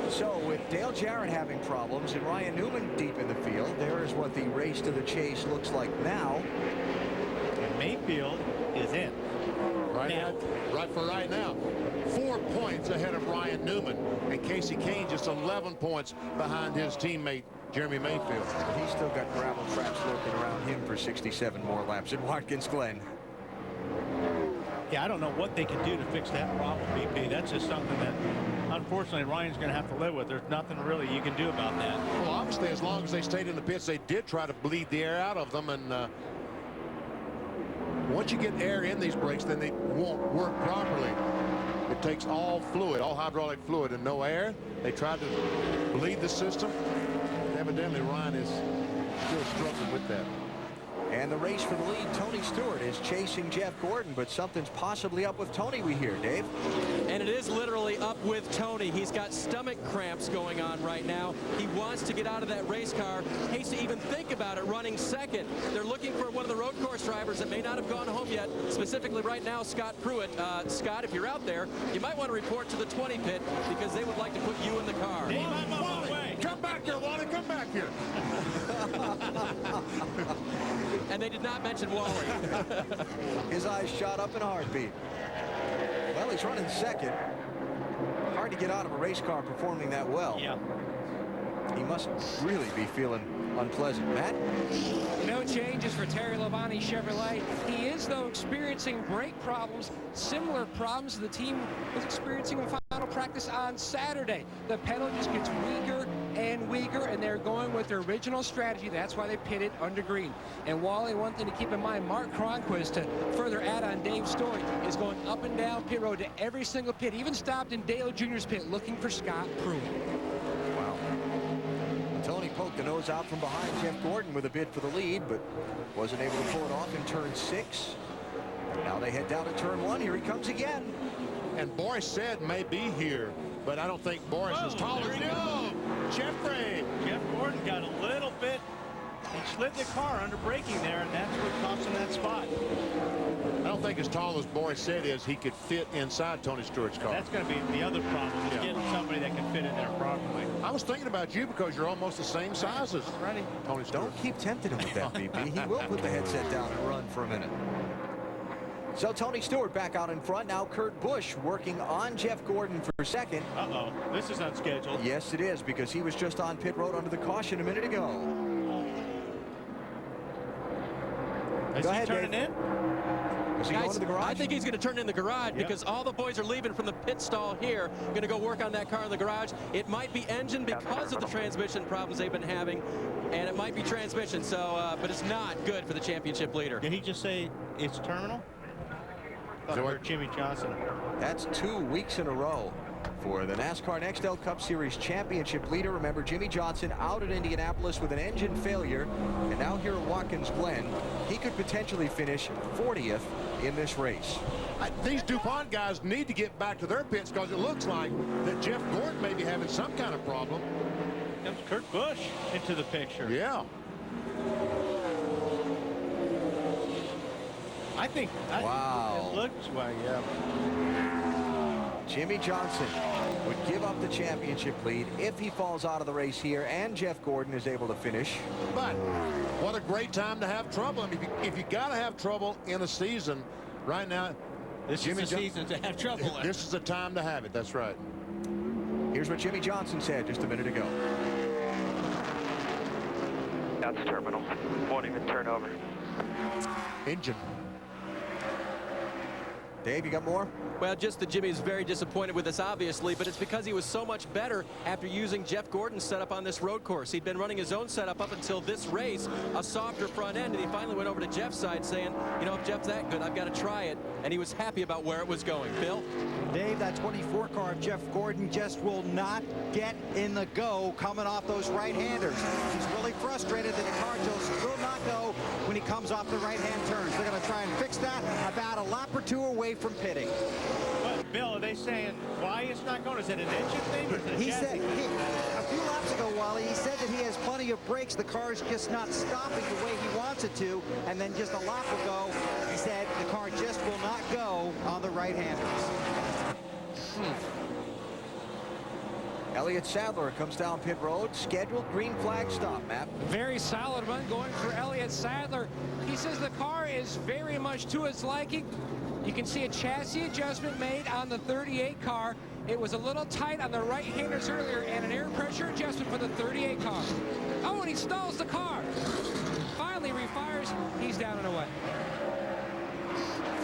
S2: So with Dale Jarrett having problems and Ryan Newman deep in the field, there is what the race to the chase looks like now.
S3: And Mayfield is in.
S1: Right now. 4 points ahead of Ryan Newman, and Casey Kane just 11 points behind his teammate Jeremy Mayfield.
S2: He's still got gravel traps lurking around him for 67 more laps at Watkins Glen.
S3: Yeah, I don't know what they can do to fix that problem, BP. That's just something that, unfortunately, Ryan's going to have to live with. There's nothing really you can do about that.
S1: Well, obviously, as long as they stayed in the pits, they did try to bleed the air out of them, and once you get air in these brakes, then they won't work properly. It takes all fluid, all hydraulic fluid, and no air. They tried to bleed the system. Evidently, Ryan is still struggling with that.
S2: And the race for the lead, Tony Stewart is chasing Jeff Gordon, but something's possibly up with Tony, we hear, Dave.
S5: And it is literally up with Tony. He's got stomach cramps going on right now. He wants to get out of that race car. Hates to even think about it running second. They're looking for one of the road course drivers that may not have gone home yet, specifically right now, Scott Pruitt. Scott, if you're out there, you might want to report to the 20 pit because they would like to put you in the car.
S3: Dave, I'm on my way.
S1: Come back here, Wally. Come back here.
S5: And they did not mention Wally.
S2: His eyes shot up in a heartbeat. Well, he's running second. Hard to get out of a race car performing that well.
S3: Yeah.
S2: He must really be feeling unpleasant. Matt?
S6: No changes for Terry Labonte Chevrolet. He is, though, experiencing brake problems, similar problems the team was experiencing in final practice on Saturday. The pedal just gets weaker and weaker, and they're going with their original strategy. That's why they pitted under green. And Wally, one thing to keep in mind, Mark Cronquist, to further add on Dave's story, is going up and down pit road to every single pit, even stopped in Dale Jr.'s pit looking for Scott Pruitt.
S2: Wow. Tony poked the nose out from behind Jeff Gordon with a bid for the lead, but wasn't able to pull it off in turn 6. Now they head down to turn 1. Here he comes again.
S1: And Boris said may be here, but I don't think Boris is tall as him. Jeffrey.
S3: Jeff Gordon got a little bit. He slid the car under braking there, and that's what cost him that spot.
S1: I don't think as tall as Boris said is he could fit inside Tony Stewart's car.
S3: That's going to be the other problem, is getting somebody that can fit in there properly.
S1: I was thinking about you because you're almost the same size as Tony Stewart.
S2: Don't keep tempting him with that, BP. He will put the headset down and run for a minute. So Tony Stewart back out in front. Now Kurt Busch working on Jeff Gordon for second.
S3: Uh-oh, this is unscheduled.
S2: Yes, it is, because he was just on pit road under the caution a minute ago.
S3: Is he turning in?
S2: Is he going to the garage?
S5: I think he's going to turn in the garage because all the boys are leaving from the pit stall here. Going to go work on that car in the garage. It might be engine because of the transmission problems they've been having, and it might be transmission. So, but it's not good for the championship leader.
S3: Did he just say it's terminal? I heard Jimmy Johnson.
S2: That's 2 weeks in a row for the NASCAR Nextel Cup Series championship leader. Remember, Jimmy Johnson out at Indianapolis with an engine failure, and now here at Watkins Glen, he could potentially finish 40th in this race.
S1: These DuPont guys need to get back to their pits because it looks like that Jeff Gordon may be having some kind of problem.
S3: Comes Kurt Busch into the picture.
S1: Yeah.
S3: I think.
S2: Wow.
S3: It looks like, yeah.
S2: Jimmy Johnson would give up the championship lead if he falls out of the race here and Jeff Gordon is able to finish.
S1: But what a great time to have trouble. I mean, if you got to have trouble in a season right now,
S3: This is the season to have trouble in.
S1: This is the time to have it. That's right.
S2: Here's what Jimmy Johnson said just a minute ago.
S7: That's terminal. Won't even turn over.
S1: Engine.
S2: Dave, you got more?
S5: Well, just that Jimmy's very disappointed with this, obviously, but it's because he was so much better after using Jeff Gordon's setup on this road course. He'd been running his own setup up until this race, a softer front end, and he finally went over to Jeff's side saying, you know, if Jeff's that good, I've got to try it. And he was happy about where it was going. Bill?
S4: Dave, that 24 car of Jeff Gordon just will not get in the go coming off those right-handers. He's really frustrated that the car just will not go when he comes off the right-hand turns. They're going to try and fix that about a lap or two away from pitting.
S3: Well, Bill, are they saying why it's not going? Is it an engine thing or is it a
S4: He
S3: chassis
S4: said, a few laps ago, Wally, he said that he has plenty of brakes. The car's just not stopping the way he wants it to. And then just a lap ago, he said the car just will not go on the right-handers.
S2: Elliott Sadler comes down pit road. Scheduled green flag stop, Matt.
S6: Very solid run going for Elliott Sadler. He says the car is very much to his liking. You can see a chassis adjustment made on the 38 car. It was a little tight on the right-handers earlier, and an air pressure adjustment for the 38 car. Oh, and he stalls the car. Finally refires. He's down and away.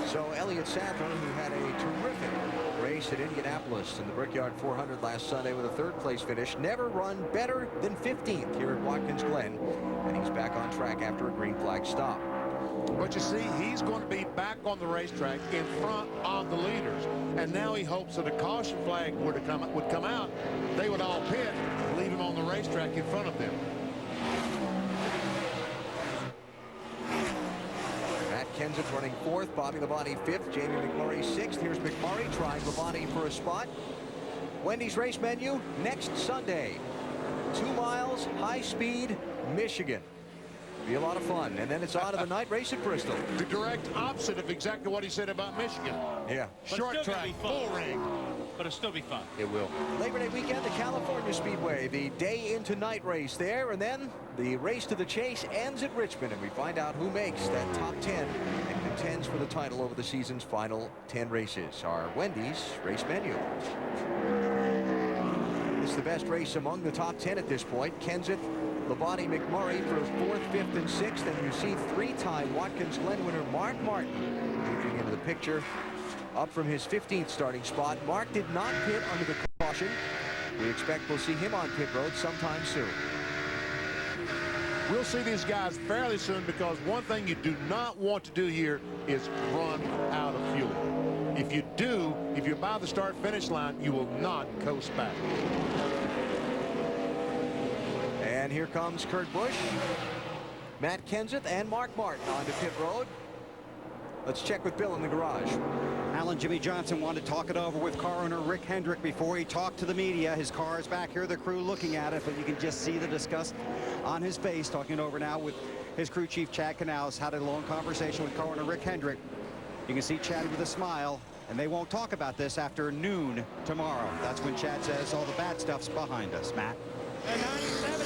S2: So Elliott Sadler, who had a terrific race at Indianapolis in the Brickyard 400 last Sunday with a third-place finish, never run better than 15th here at Watkins Glen, and he's back on track after a green flag stop.
S1: But you see, he's going to be back on the racetrack in front of the leaders. And now he hopes that a caution flag would come out. They would all pit, leave him on the racetrack in front of them.
S2: Matt Kenseth running fourth, Bobby Labonte fifth, Jamie McMurray sixth. Here's McMurray trying Labonte for a spot. Wendy's race menu next Sunday. 2 miles, high speed, Michigan. Be a lot of fun. And then it's on to the night race at Bristol.
S1: The direct opposite of exactly what he said about Michigan.
S2: Yeah.
S1: Short track, full ring.
S3: But it'll still be fun.
S2: It will. Labor Day weekend, the California Speedway, the day into night race there, and then the race to the chase ends at Richmond, and we find out who makes that top 10 and contends for the title over the season's final 10 races. Our Wendy's race menu. It's the best race among the top 10 at this point. Kenseth, Labonte, McMurray for 4th, 5th, and 6th, and you see 3-time Watkins Glen winner Mark Martin moving into the picture. Up from his 15th starting spot. Mark did not pit under the caution. We expect we'll see him on pit road sometime soon.
S1: We'll see these guys fairly soon, because one thing you do not want to do here is run out of fuel. If you do, if you're by the start-finish line, you will not coast back.
S2: And here comes Kurt Busch, Matt Kenseth, and Mark Martin onto pit road. Let's check with Bill in the garage.
S4: Alan, Jimmy Johnson wanted to talk it over with car owner Rick Hendrick before he talked to the media. His car is back here, the crew looking at it, but you can just see the disgust on his face. Talking it over now with his crew chief, Chad Canals. Had a long conversation with car owner Rick Hendrick. You can see Chad with a smile, and they won't talk about this after noon tomorrow. That's when Chad says all the bad stuff's behind us. Matt.
S6: And 97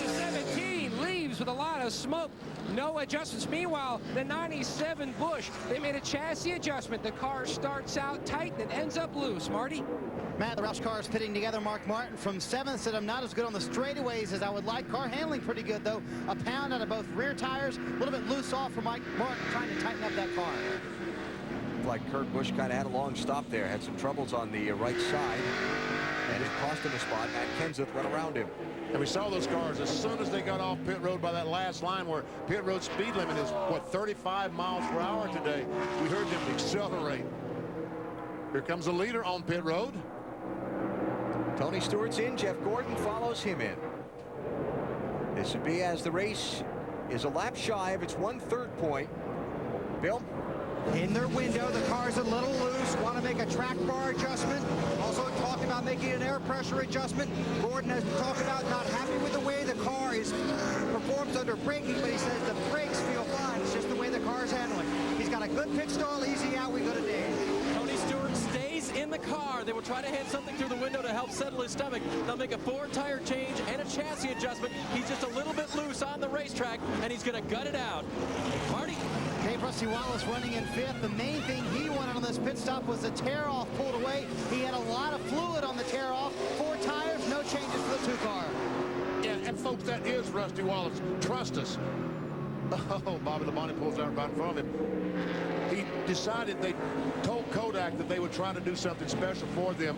S6: is 17 leaves with a lot of smoke. No adjustments. Meanwhile, the 97 Busch, they made a chassis adjustment. The car starts out tight and ends up loose. Marty?
S8: Matt, the Roush car is fitting together. Mark Martin from 7th said I'm not as good on the straightaways as I would like. Car handling pretty good, though. A pound out of both rear tires. A little bit loose off for Mike Martin trying to tighten up that car.
S2: Like Kurt Busch kind of had a long stop there. Had some troubles on the right side. And it cost him a spot. Matt Kenseth went around him.
S1: And we saw those cars as soon as they got off pit road by that last line, where pit road speed limit is, what, 35 miles per hour today. We heard them accelerate. Here comes the leader on pit road.
S2: Tony Stewart's in. Jeff Gordon follows him in. This would be as the race is a lap shy of its 1/3 point. Bill?
S4: In their window, the car's a little loose. Want to make a track bar adjustment. Also talking about making an air pressure adjustment. Gordon has talked about not happy with the way the car performs under braking, but he says the brakes feel fine. It's just the way the car is handling. He's got a good pit stall, easy out. We go to Dave.
S5: Tony Stewart stays in the car. They will try to hit something through the window to help settle his stomach. They'll make a 4-tire change and a chassis adjustment. He's just a little bit loose on the racetrack, and he's going to gut it out. Marty.
S8: Dave Rusty Wallace running in 5th. The main thing he wanted on this pit stop was the tear-off pulled away. He had a lot of fluid on the tear-off. 4 tires, no changes for the 2-car.
S1: Yeah, and folks, that is Rusty Wallace. Trust us. Oh, Bobby Labonte pulls out right in front of him. He decided, they told Kodak that they would try to do something special for them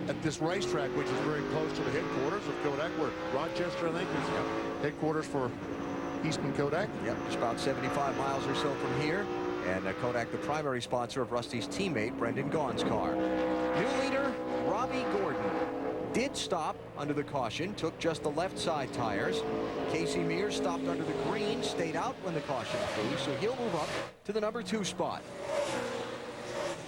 S1: at this racetrack, which is very close to the headquarters of Kodak, where Rochester, I think, is headquarters for Eastman Kodak.
S2: Yep, just about 75 miles or so from here. And Kodak, the primary sponsor of Rusty's teammate, Brendan Gaughan's car. New leader, Robbie Gordon, did stop under the caution, took just the left side tires. Casey Mears stopped under the green, stayed out when the caution flew, so he'll move up to the number 2 spot.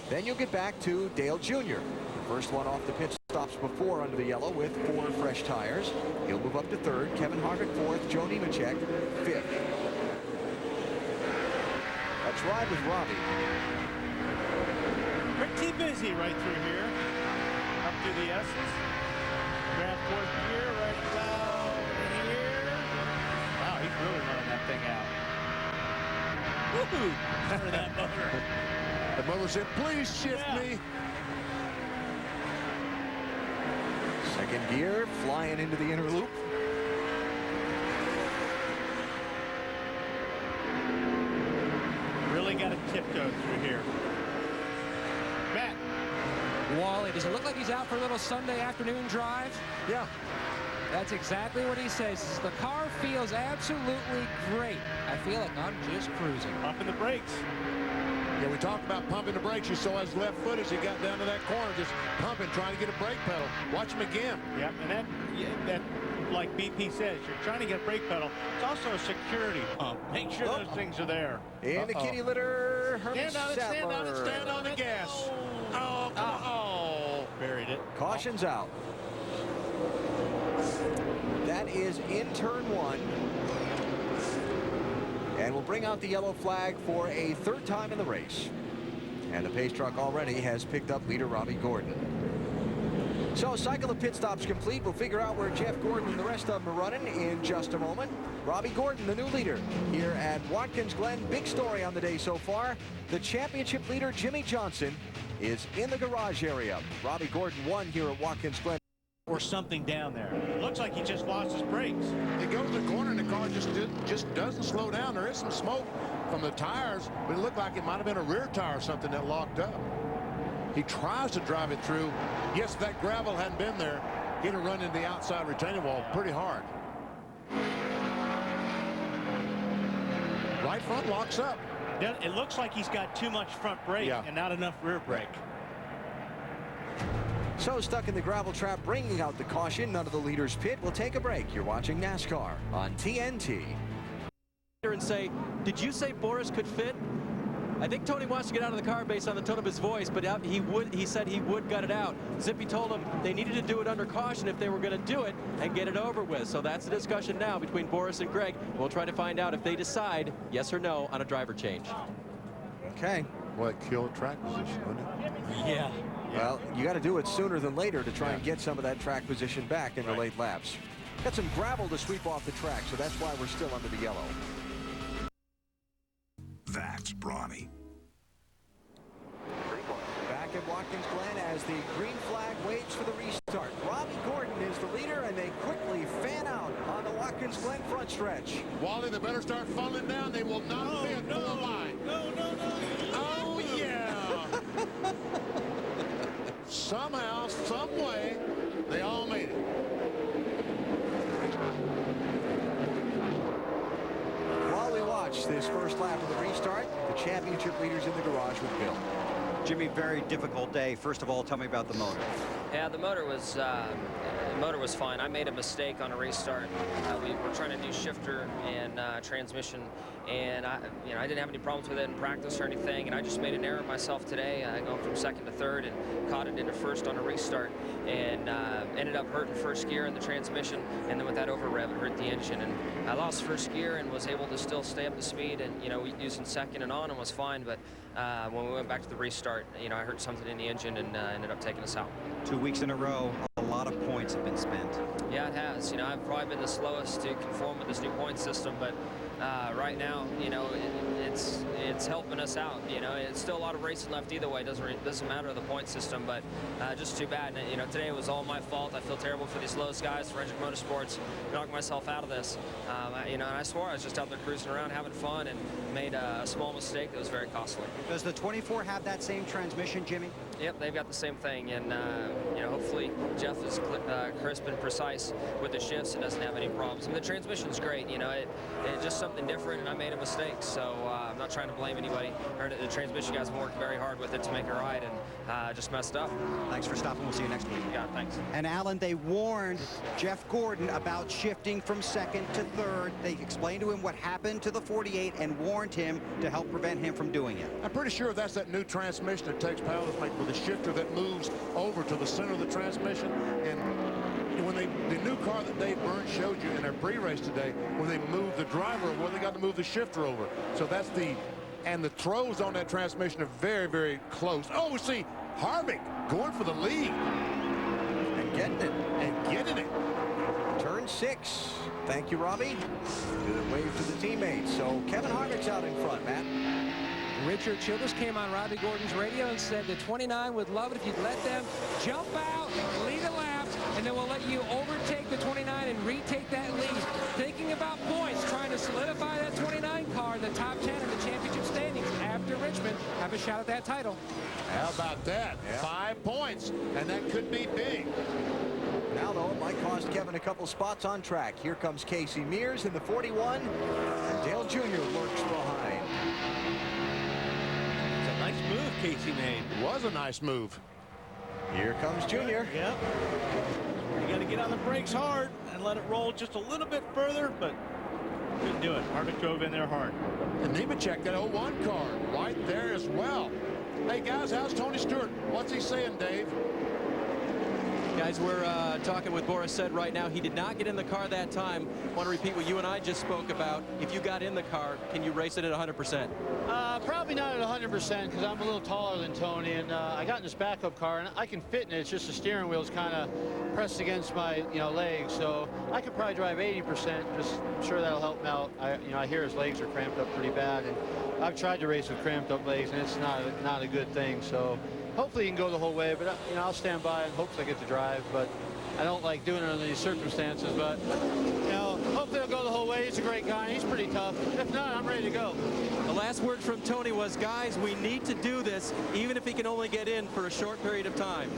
S2: Then you'll get back to Dale Jr., the first one off the pit stops before under the yellow with 4 fresh tires. He'll move up to 3rd, Kevin Harvick 4th, Joe Nemechek 5th. Let's ride with Robbie.
S3: Pretty busy right through here. Up through the S's. Grab 4th gear right about here. Wow, he's really running that thing out. Woohoo! For that motor.
S1: The motor said, please shift me.
S2: Second gear, flying into the inner loop.
S3: Really got to tiptoe through here. Matt.
S6: Wally, does it look like he's out for a little Sunday afternoon drive?
S2: Yeah.
S6: That's exactly what he says. The car feels absolutely great. I feel like I'm just cruising.
S3: Pumping the brakes.
S1: Yeah, we talked about pumping the brakes. You saw his left foot as he got down to that corner, just pumping, trying to get a brake pedal. Watch him again.
S3: Yep, and that, like BP says, you're trying to get a brake pedal. It's also a security pump. Make sure those things are there.
S2: In the kitty litter, Herman
S1: Stand on the gas. Oh, come on. Oh.
S3: Buried it.
S2: Caution's out. That is in turn 1. And we'll bring out the yellow flag for a 3rd time in the race. And the pace truck already has picked up leader Robbie Gordon. So cycle of pit stops complete. We'll figure out where Jeff Gordon and the rest of them are running in just a moment. Robbie Gordon, the new leader here at Watkins Glen. Big story on the day so far. The championship leader, Jimmy Johnson, is in the garage area. Robbie Gordon won here at Watkins Glen.
S3: Or something down there. Looks like he just lost his brakes.
S1: They go to the corner and the car just doesn't slow down. There is some smoke from the tires, but it looked like it might have been a rear tire or something that locked up. He tries to drive it through. Yes, if that gravel hadn't been there, he'd have run into the outside retaining wall pretty hard. Right front locks up.
S3: It looks like he's got too much front brake and not enough rear brake.
S2: So stuck in the gravel trap, bringing out the caution. None of the leaders pit. We'll take a break. You're watching NASCAR on TNT.
S5: And say, did you say Boris could fit? I think Tony wants to get out of the car based on the tone of his voice, but he said he would gut it out. Zippy told him they needed to do it under caution if they were going to do it and get it over with. So that's the discussion now between Boris and Greg. We'll try to find out if they decide yes or no on a driver change.
S2: Okay.
S1: Well, it killed track position, wouldn't it?
S3: Yeah.
S2: Well, you got to do it sooner than later to try and get some of that track position back in the late laps. Got some gravel to sweep off the track, so that's why we're still under the yellow.
S11: That's brawny.
S2: Back at Watkins Glen as the green flag waits for the restart. Robbie Gordon is the leader, and they quickly fan out on the Watkins Glen front stretch.
S1: Wally, they better start funneling down. They will not fit for the line.
S3: No.
S1: Oh, yeah. Somehow, some way, they all made it.
S2: While we watch this first lap of the restart, the championship leaders in the garage with Bill.
S4: Jimmy, very difficult day. First of all, tell me about the motor.
S11: Yeah, the motor was fine. I made a mistake on a restart. We were trying to do shifter and transmission, and I didn't have any problems with it in practice or anything, and I just made an error myself today, going from second to third and caught it into first on a restart, and ended up hurting first gear in the transmission, and then with that over rev, it hurt the engine, and I lost first gear and was able to still stay up to speed, and using second and on and was fine, but when we went back to the restart, I hurt something in the engine and ended up taking us out.
S4: 2 weeks in a row, a lot of points have been spent.
S11: Yeah, it has. I've probably been the slowest to conform with this new point system, but right now, it's helping us out. It's still a lot of racing left either way. It doesn't matter the point system, but just too bad. And, today was all my fault. I feel terrible for these Lowe's guys, for Hendrick Motorsports, knocking myself out of this. And I swore I was just out there cruising around having fun and made a small mistake that was very costly.
S4: Does the 24 have that same transmission, Jimmy?
S11: Yep, they've got the same thing, and hopefully Jeff is crisp and precise with the shifts and doesn't have any problems. I mean, the transmission's great. It's just something different, and I made a mistake, so I'm not trying to blame anybody. The transmission guys have worked very hard with it to make it right, and just messed up.
S4: Thanks for stopping. We'll see you next week.
S11: Yeah, thanks.
S4: And Alan, they warned Jeff Gordon about shifting from second to third. They explained to him what happened to the 48 and warned him to help prevent him from doing it.
S1: I'm pretty sure that's that new transmission that takes power to make with the shifter that moves over to the center of the transmission. And when the new car that Dave Burns showed you in our pre-race today, when they moved the driver, well, they got to move the shifter over. So that's and the throws on that transmission are very, very close. Oh, see, Harvick going for the lead.
S2: And getting it.
S1: And getting it.
S2: Turn 6. Thank you, Robbie. Did a wave to the teammates. So Kevin Harvick's out in front, Matt.
S6: Richard Childress came on Robbie Gordon's radio and said the 29 would love it if you'd let them jump out, lead a lap, and then we'll let you overtake the 29 and retake that lead. Thinking about points, trying to solidify that 29 car in the top 10 in the championship standings after Richmond. Have a shot at that title.
S1: How about that? Yeah. 5 points, and that could be big.
S2: Now, though, it might cost Kevin a couple spots on track. Here comes Casey Mears in the 41, and Dale Jr. lurks behind.
S3: Nice move Casey made.
S1: It was a nice move.
S2: Here comes Junior.
S3: Yep. You got to get on the brakes hard and let it roll just a little bit further, but couldn't do it. Harvick drove in there hard.
S1: And Nemechek, that 01 car, right there as well. Hey, guys, how's Tony Stewart? What's he saying, Dave?
S5: Guys, we're talking with Boris Said right now. He did not get in the car that time. I want to repeat what you and I just spoke about. If you got in the car, can you race it at 100%?
S12: Probably not at 100% because I'm a little taller than Tony, and I got in this backup car, and I can fit in it. It's just the steering wheel's kind of pressed against my legs, so I could probably drive 80%. Just I'm sure that'll help him out. I hear his legs are cramped up pretty bad, and I've tried to race with cramped up legs, and it's not a good thing. So hopefully he can go the whole way, but I'll stand by and hopefully I get to drive. But I don't like doing it under these circumstances, but hopefully he'll go the whole way. He's a great guy, and he's pretty tough. If not, I'm ready to go.
S5: The last word from Tony was, guys, we need to do this, even if he can only get in for a short period of time.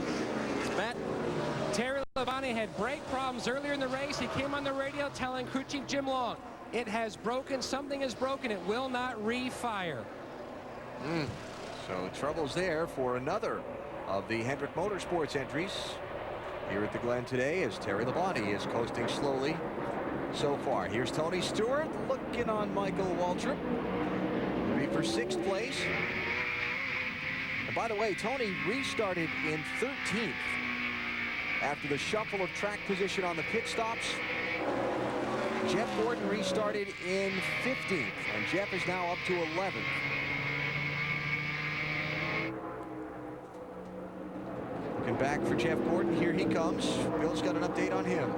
S5: Matt?
S6: Terry Labonte had brake problems earlier in the race. He came on the radio telling crew chief Jim Long, it has broken, something is broken, it will not refire.
S2: So troubles there for another of the Hendrick Motorsports entries here at the Glen today as Terry Labonte is coasting slowly so far. Here's Tony Stewart looking on Michael Waltrip. He'll be for 6th place. And by the way, Tony restarted in 13th after the shuffle of track position on the pit stops. Jeff Gordon restarted in 15th, and Jeff is now up to 11th. Looking back for Jeff Gordon. Here he comes. Bill's got an update on him.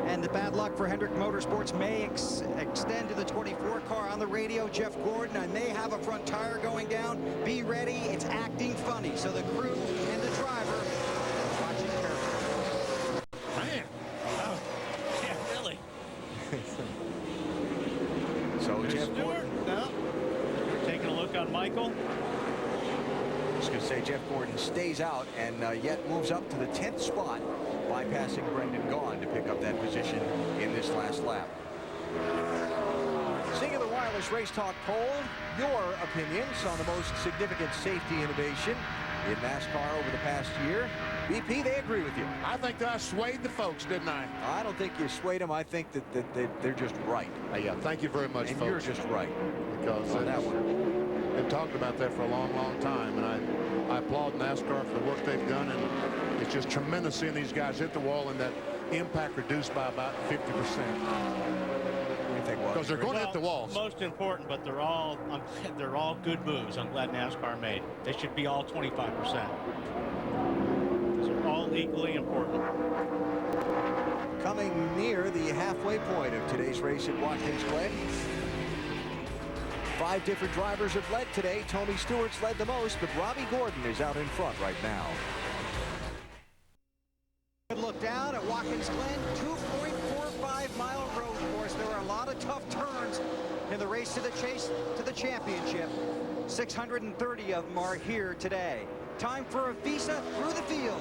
S4: And the bad luck for Hendrick Motorsports may extend to the 24 car on the radio. Jeff Gordon, I may have a front tire going down. Be ready. It's acting funny. So the crew and the driver are watching carefully.
S1: Man.
S3: Oh, yeah, really.
S2: So Jeff
S3: Stewart,
S2: Gordon.
S3: no. Taking a look on Michael.
S2: I was going to say Jeff Gordon stays out and yet moves up to the 10th spot, bypassing Brendan Gaughan to pick up that position in this last lap. Singular Wireless Race Talk poll, your opinions on the most significant safety innovation in NASCAR over the past year. BP, they agree with you.
S1: I think I swayed the folks, didn't I?
S2: I don't think you swayed them. I think that they're just right.
S1: Yeah, thank you very much,
S2: and
S1: folks.
S2: you're just right.
S1: Because
S2: on that one.
S1: They've talked about that for a long, long time, and I applaud NASCAR for the work they've done, and it's just tremendous seeing these guys hit the wall and that impact reduced by about 50%. Because they're going to hit the walls.
S3: Most important, but they're all good moves. I'm glad NASCAR made. They should be all 25%. These are all equally important.
S2: Coming near the halfway point of today's race at Watkins Glen. 5 different drivers have led today. Tony Stewart's led the most, but Robbie Gordon is out in front right now.
S4: Good look down at Watkins Glen, 2.45-mile road course. There were a lot of tough turns in the race to the championship. 630 of them are here today. Time for a visa through the field.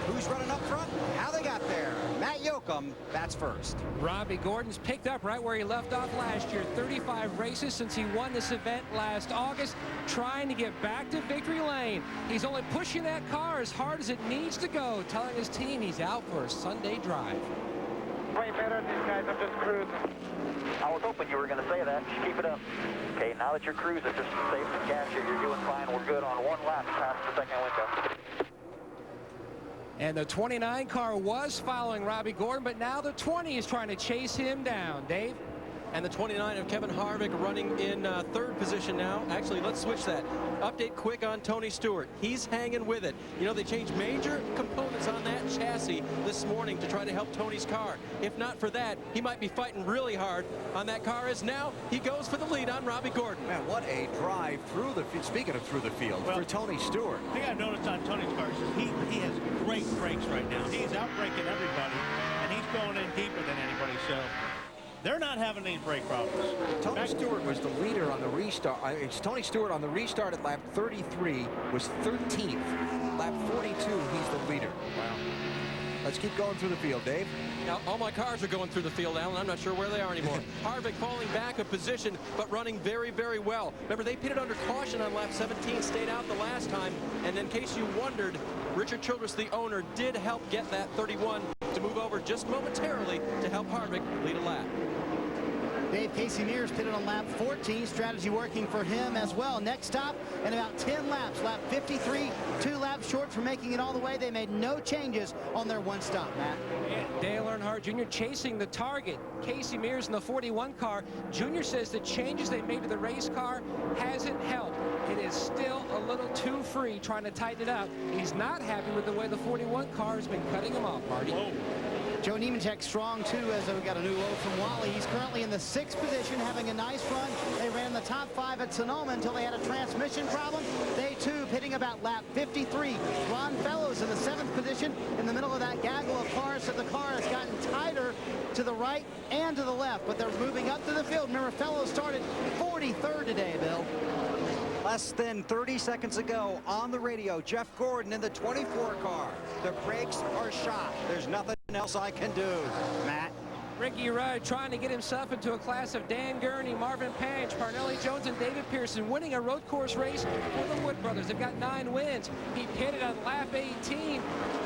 S4: Who's running up front? How they got there? Matt Yoakum, that's first.
S6: Robbie Gordon's picked up right where he left off last year. 35 races since he won this event last August, trying to get back to victory lane. He's only pushing that car as hard as it needs to go, telling his team he's out for a Sunday drive.
S10: Way better than these guys. I'm just cruising.
S13: I was hoping you were going to say that. Just keep it up. Okay, now that you're cruising, just save some gas here. You're doing fine. We're good on one lap past the second window.
S6: And the 29 car was following Robbie Gordon, but now the 20 is trying to chase him down. Dave?
S5: And the 29 of Kevin Harvick running in third position now. Actually, let's switch that. Update quick on Tony Stewart. He's hanging with it. You know, they changed major components on that chassis this morning to try to help Tony's car. If not for that, he might be fighting really hard on that car, as now he goes for the lead on Robbie Gordon.
S2: Man, what a drive through the field. Speaking of through the field, for Tony Stewart.
S3: The thing I've noticed on Tony's car is he has great brakes right now. He's outbraking everybody, and he's going in deeper than anybody, so they're not having any brake problems.
S2: Tony Stewart was the leader on the restart. Tony Stewart on the restart at lap 33 was 13th. Lap 42, he's the leader. Wow. Let's keep going through the field, Dave.
S5: Now, all my cars are going through the field, Alan. I'm not sure where they are anymore. Harvick falling back a position, but running very, very well. Remember, they pitted under caution on lap 17, stayed out the last time. And in case you wondered, Richard Childress, the owner, did help get that 31 to move over just momentarily to help Harvick lead a lap.
S8: Dave, Casey Mears pitted on lap 14. Strategy working for him as well. Next stop in about 10 laps. Lap 53, 2 laps short from making it all the way. They made no changes on their one stop, Matt.
S6: Dale Earnhardt Jr. chasing the target. Casey Mears in the 41 car. Jr. says the changes they made to the race car hasn't helped. It is still a little too free, trying to tighten it up. He's not happy with the way the 41 car has been cutting him off, Marty.
S8: Whoa. Joe Nemechek strong too, as we got a new low from Wally. He's currently in the 6th position, having a nice run. They ran the top 5 at Sonoma until they had a transmission problem. They too pitting about lap 53. Ron Fellows in the 7th position in the middle of that gaggle of cars, so the car has gotten tighter to the right and to the left, but they're moving up to the field. Remember, Fellows started 43rd today, Bill.
S4: Less than 30 seconds ago on the radio, Jeff Gordon in the 24 car. The brakes are shot. There's nothing else I can do. Matt?
S6: Ricky Rudd trying to get himself into a class of Dan Gurney, Marvin Panch, Parnelli Jones, and David Pearson, winning a road course race for the Wood brothers. They've got 9 wins. He pitted on lap 18.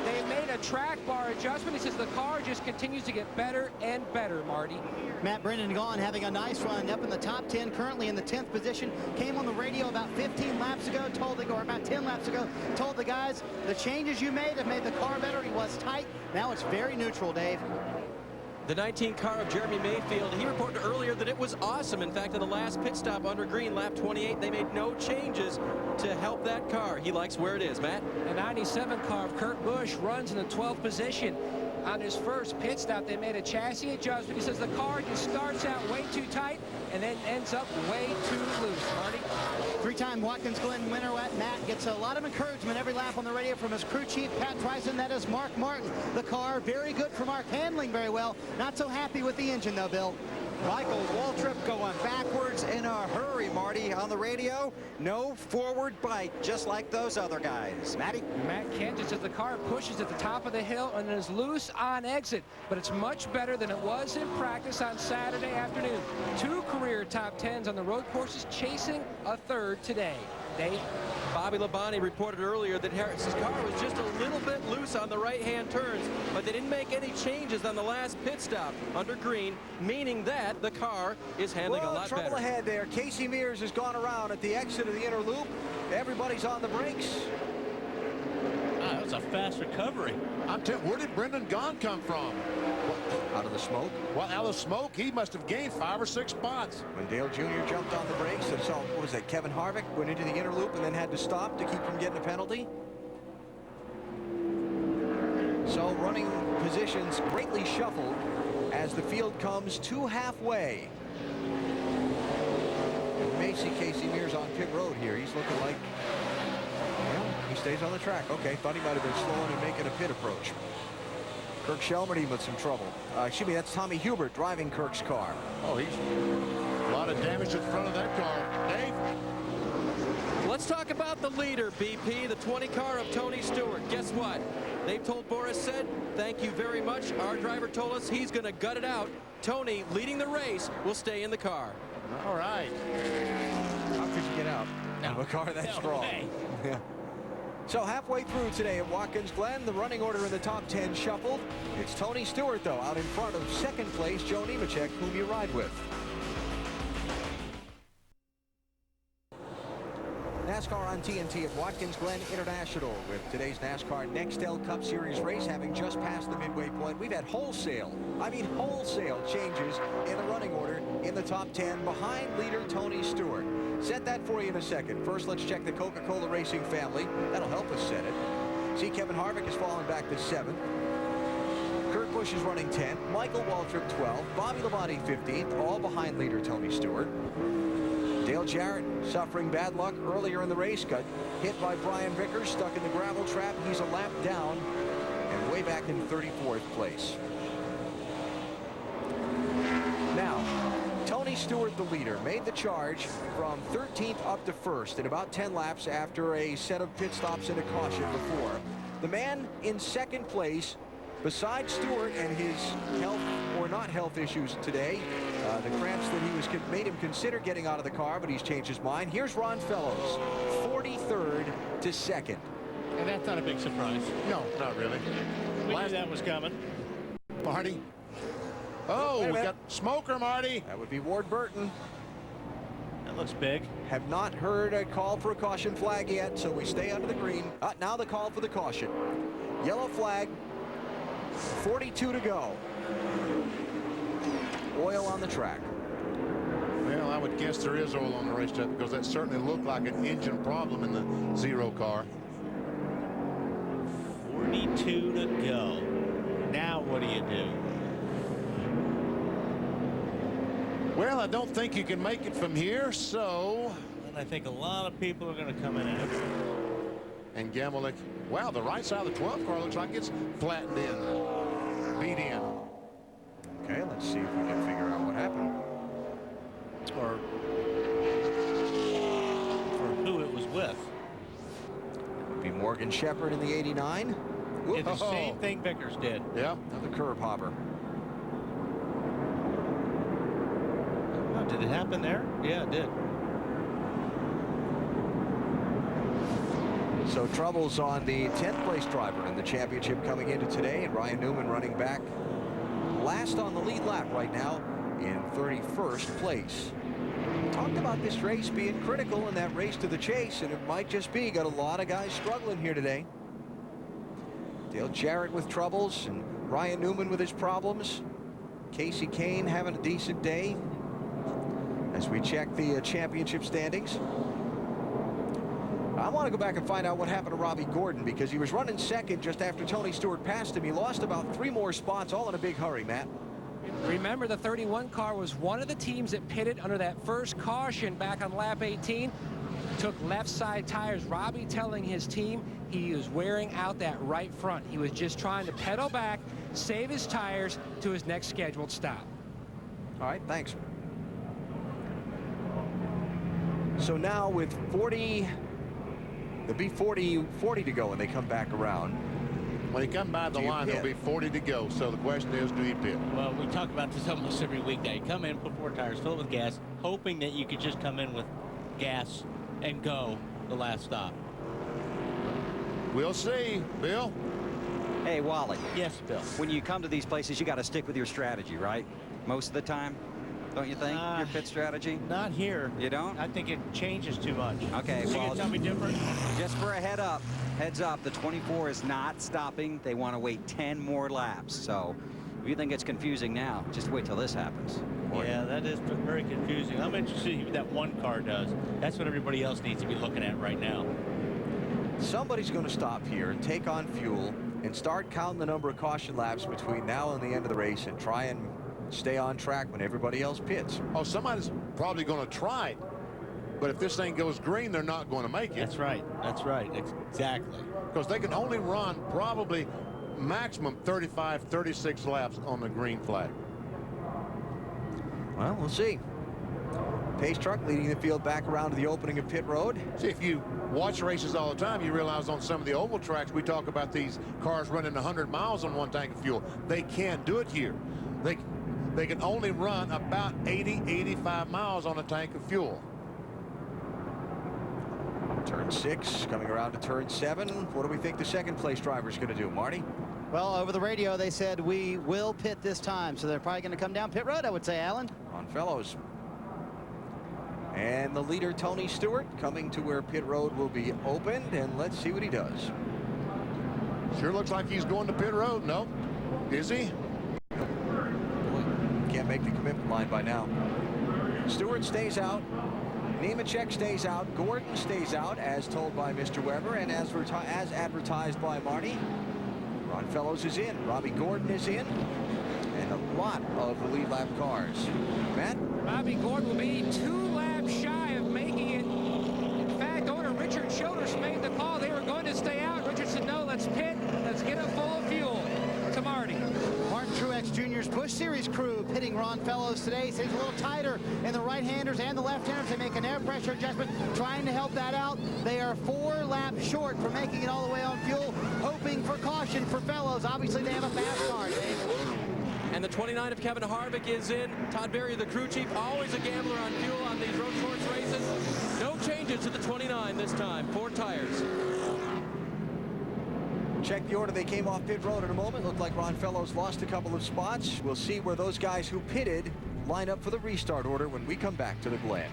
S6: They made a track bar adjustment. He says the car just continues to get better and better, Marty.
S8: Matt Brendan Gaughan having a nice run up in the top 10, currently in the 10th position. Came on the radio about 15 laps ago, or about 10 laps ago, told the guys the changes you made have made the car better. He was tight. Now it's very neutral, Dave.
S5: The 19 car of Jeremy Mayfield, he reported earlier that it was awesome. In fact, in the last pit stop under green, lap 28, they made no changes to help that car. He likes where it is, Matt.
S6: The 97 car of Kurt Busch runs in the 12th position. On his first pit stop, they made a chassis adjustment. He says the car just starts out way too tight and then ends up way too loose, Marty.
S8: Three-time Watkins Glen winner, Matt, gets a lot of encouragement every lap on the radio from his crew chief, Pat Tryson. That is Mark Martin. The car, very good for Mark, handling very well. Not so happy with the engine, though, Bill.
S4: Michael Waltrip going backwards in a hurry, Marty, on the radio. No forward bite, just like those other guys. Matty?
S6: Matt Kent just as the car pushes at the top of the hill and is loose on exit, but it's much better than it was in practice on Saturday afternoon. 2 career top 10s on the road courses, chasing a third today. Dave?
S5: Bobby Labonte reported earlier that Harris's car was just a little bit loose on the right-hand turns, but they didn't make any changes on the last pit stop under green, meaning that the car is handling a lot better.
S2: Trouble ahead there. Casey Mears has gone around at the exit of the inner loop. Everybody's on the brakes.
S3: That was a fast recovery.
S1: I'm telling you, where did Brendan Gaughan come from?
S2: Out of the smoke?
S1: Well, out of the smoke, he must have gained 5 or 6 spots.
S2: When Dale Jr. jumped on the brakes, and saw, what was that, Kevin Harvick went into the inner loop and then had to stop to keep from getting a penalty. So running positions greatly shuffled as the field comes to halfway. You may see Casey Mears on pit road here. He's looking like, well, he stays on the track. Okay, thought he might have been slowing and making a pit approach. Kirk Shelmerdine with some trouble. Excuse me, that's Tommy Hubert driving Kirk's car.
S1: Oh, he's a lot of damage to the front of that car. Dave?
S5: Let's talk about the leader, BP, the 20 car of Tony Stewart. Guess what? They've told Boris Said, thank you very much. Our driver told us he's going to gut it out. Tony, leading the race, will stay in the car.
S1: All right.
S2: How could you get out of a car that strong? Yeah. So halfway through today at Watkins Glen, the running order in the top 10 shuffled. It's Tony Stewart, though, out in front of second place Joe Nemechek, whom you ride with. NASCAR on TNT at Watkins Glen International with today's NASCAR Nextel Cup Series race having just passed the midway point. We've had wholesale changes in the running order in the top 10 behind leader Tony Stewart. Set that for you in a second. First, let's check the Coca-Cola Racing family. That'll help us set it. See, Kevin Harvick has fallen back to 7th. Kurt Busch is running 10th. Michael Waltrip 12th. Bobby Labonte 15th, all behind leader Tony Stewart. Dale Jarrett suffering bad luck earlier in the race. Got hit by Brian Vickers, stuck in the gravel trap. He's a lap down and way back in 34th place. Now, Tony Stewart, the leader, made the charge from 13th up to 1st in about 10 laps after a set of pit stops and a caution before. The man in second place, besides Stewart and his health or not health issues today, the cramps that made him consider getting out of the car, but he's changed his mind. Here's Ron Fellows, 43rd to 2nd.
S3: And that's not a big surprise.
S1: No, not really.
S3: We knew that was coming.
S1: Marty. Oh, we got smoker, Marty.
S2: That would be Ward Burton.
S3: That looks big.
S2: Have not heard a call for a caution flag yet, so we stay under the green. Now the call for the caution. Yellow flag. 42 to go. Oil on the track.
S1: Well, I would guess there is oil on the racetrack because that certainly looked like an engine problem in the zero car.
S3: 42 to go. Now what do you do?
S1: Well, I don't think you can make it from here, so...
S3: And I think a lot of people are going to come in after.
S1: And Gamelik, wow, the right side of the 12 car looks like it's flattened in, beat in.
S2: Okay, let's see if we can figure out what happened.
S3: Or who it was with.
S2: It would be Morgan Shepherd in the 89.
S3: Did the same thing Vickers did.
S1: Yep.
S2: Another curb hopper.
S3: Oh, did it happen there? Yeah, it did.
S2: So troubles on the 10th place driver in the championship coming into today, and Ryan Newman running back last on the lead lap right now in 31st place. Talked about this race being critical in that race to the chase, and it might just be. Got a lot of guys struggling here today. Dale Jarrett with troubles and Ryan Newman with his problems. Casey Kane having a decent day as we check the championship standings. I want to go back and find out what happened to Robbie Gordon, because he was running second just after Tony Stewart passed him. He lost about 3 more spots, all in a big hurry, Matt.
S6: Remember, the 31 car was one of the teams that pitted under that first caution back on lap 18. took left side tires. Robbie telling his team he was wearing out that right front. He was just trying to pedal back, save his tires to his next scheduled stop.
S2: All right, thanks. So now with 40, there'll be 40 to go when they come back around.
S1: When he come by the line, there'll be 40 to go. So the question is, do you pit?
S3: Well, we talk about this almost every week now. You come in, put 4 tires, fill it with gas, hoping that you could just come in with gas and go the last stop.
S1: We'll see. Bill?
S4: Hey, Wally.
S3: Yes, Bill.
S4: When you come to these places, you got to stick with your strategy, right? Most of the time, don't you think? Your pit strategy?
S3: Not here.
S4: You don't?
S3: I think it changes too much.
S4: Okay,
S3: You
S4: well,
S3: can tell me different?
S4: just for a heads up, the 24 is not stopping. They want to wait 10 more laps. So if you think it's confusing now, just wait till this happens.
S3: Yeah, that is very confusing. I'm interested in what that one car does. That's what everybody else needs to be looking at right now.
S2: Somebody's going to stop here and take on fuel and start counting the number of caution laps between now and the end of the race and try and stay on track when everybody else pits.
S1: Oh, somebody's probably going to try it. But if this thing goes green, they're not going to make it.
S3: That's right. That's right. Exactly.
S1: Because they can only run probably maximum 35, 36 laps on the green flag.
S2: Well, we'll see. Pace truck leading the field back around to the opening of pit road.
S1: See, if you watch races all the time, you realize on some of the oval tracks, we talk about these cars running 100 miles on one tank of fuel. They can't do it here. They can only run about 80, 85 miles on a tank of fuel.
S2: Turn 6 coming around to turn 7. What do we think the second place driver is going to do, Marty?
S8: Well, over the radio, they said we will pit this time. So they're probably going to come down pit road, I would say, Alan.
S2: On fellows. And the leader, Tony Stewart, coming to where pit road will be opened. And let's see what he does.
S1: Sure looks like he's going to pit road. No. Is he?
S2: Can't make the commitment line by now. Stewart stays out. Nemechek stays out. Gordon stays out, as told by Mr. Weber and as advertised by Marty. Ron Fellows is in. Robbie Gordon is in. And a lot of the lead lap cars. Matt?
S6: Robbie Gordon will be 2 laps shy of making it. In fact, owner Richard Childers made the call. They were going to stay out. Richard said, no, let's pit. Let's get it full of fuel. To Marty.
S8: Martin Truex Jr.'s Busch Series crew pitting Ron Fellows today. Stays a little tighter in the right-handers and the left-handers. They make an air pressure adjustment, trying to help that out. They are 4 laps short from making it all the way on fuel, hoping for caution for Fellows. Obviously, they have a fast car, Dave.
S5: And the 29 of Kevin Harvick is in. Todd Berry, the crew chief, always a gambler on fuel on these road course races. No changes to the 29 this time. 4 tires.
S2: Check the order they came off pit road in a moment. Looked like Ron Fellows lost a couple of spots. We'll see where those guys who pitted line up for the restart order when we come back to the Glen.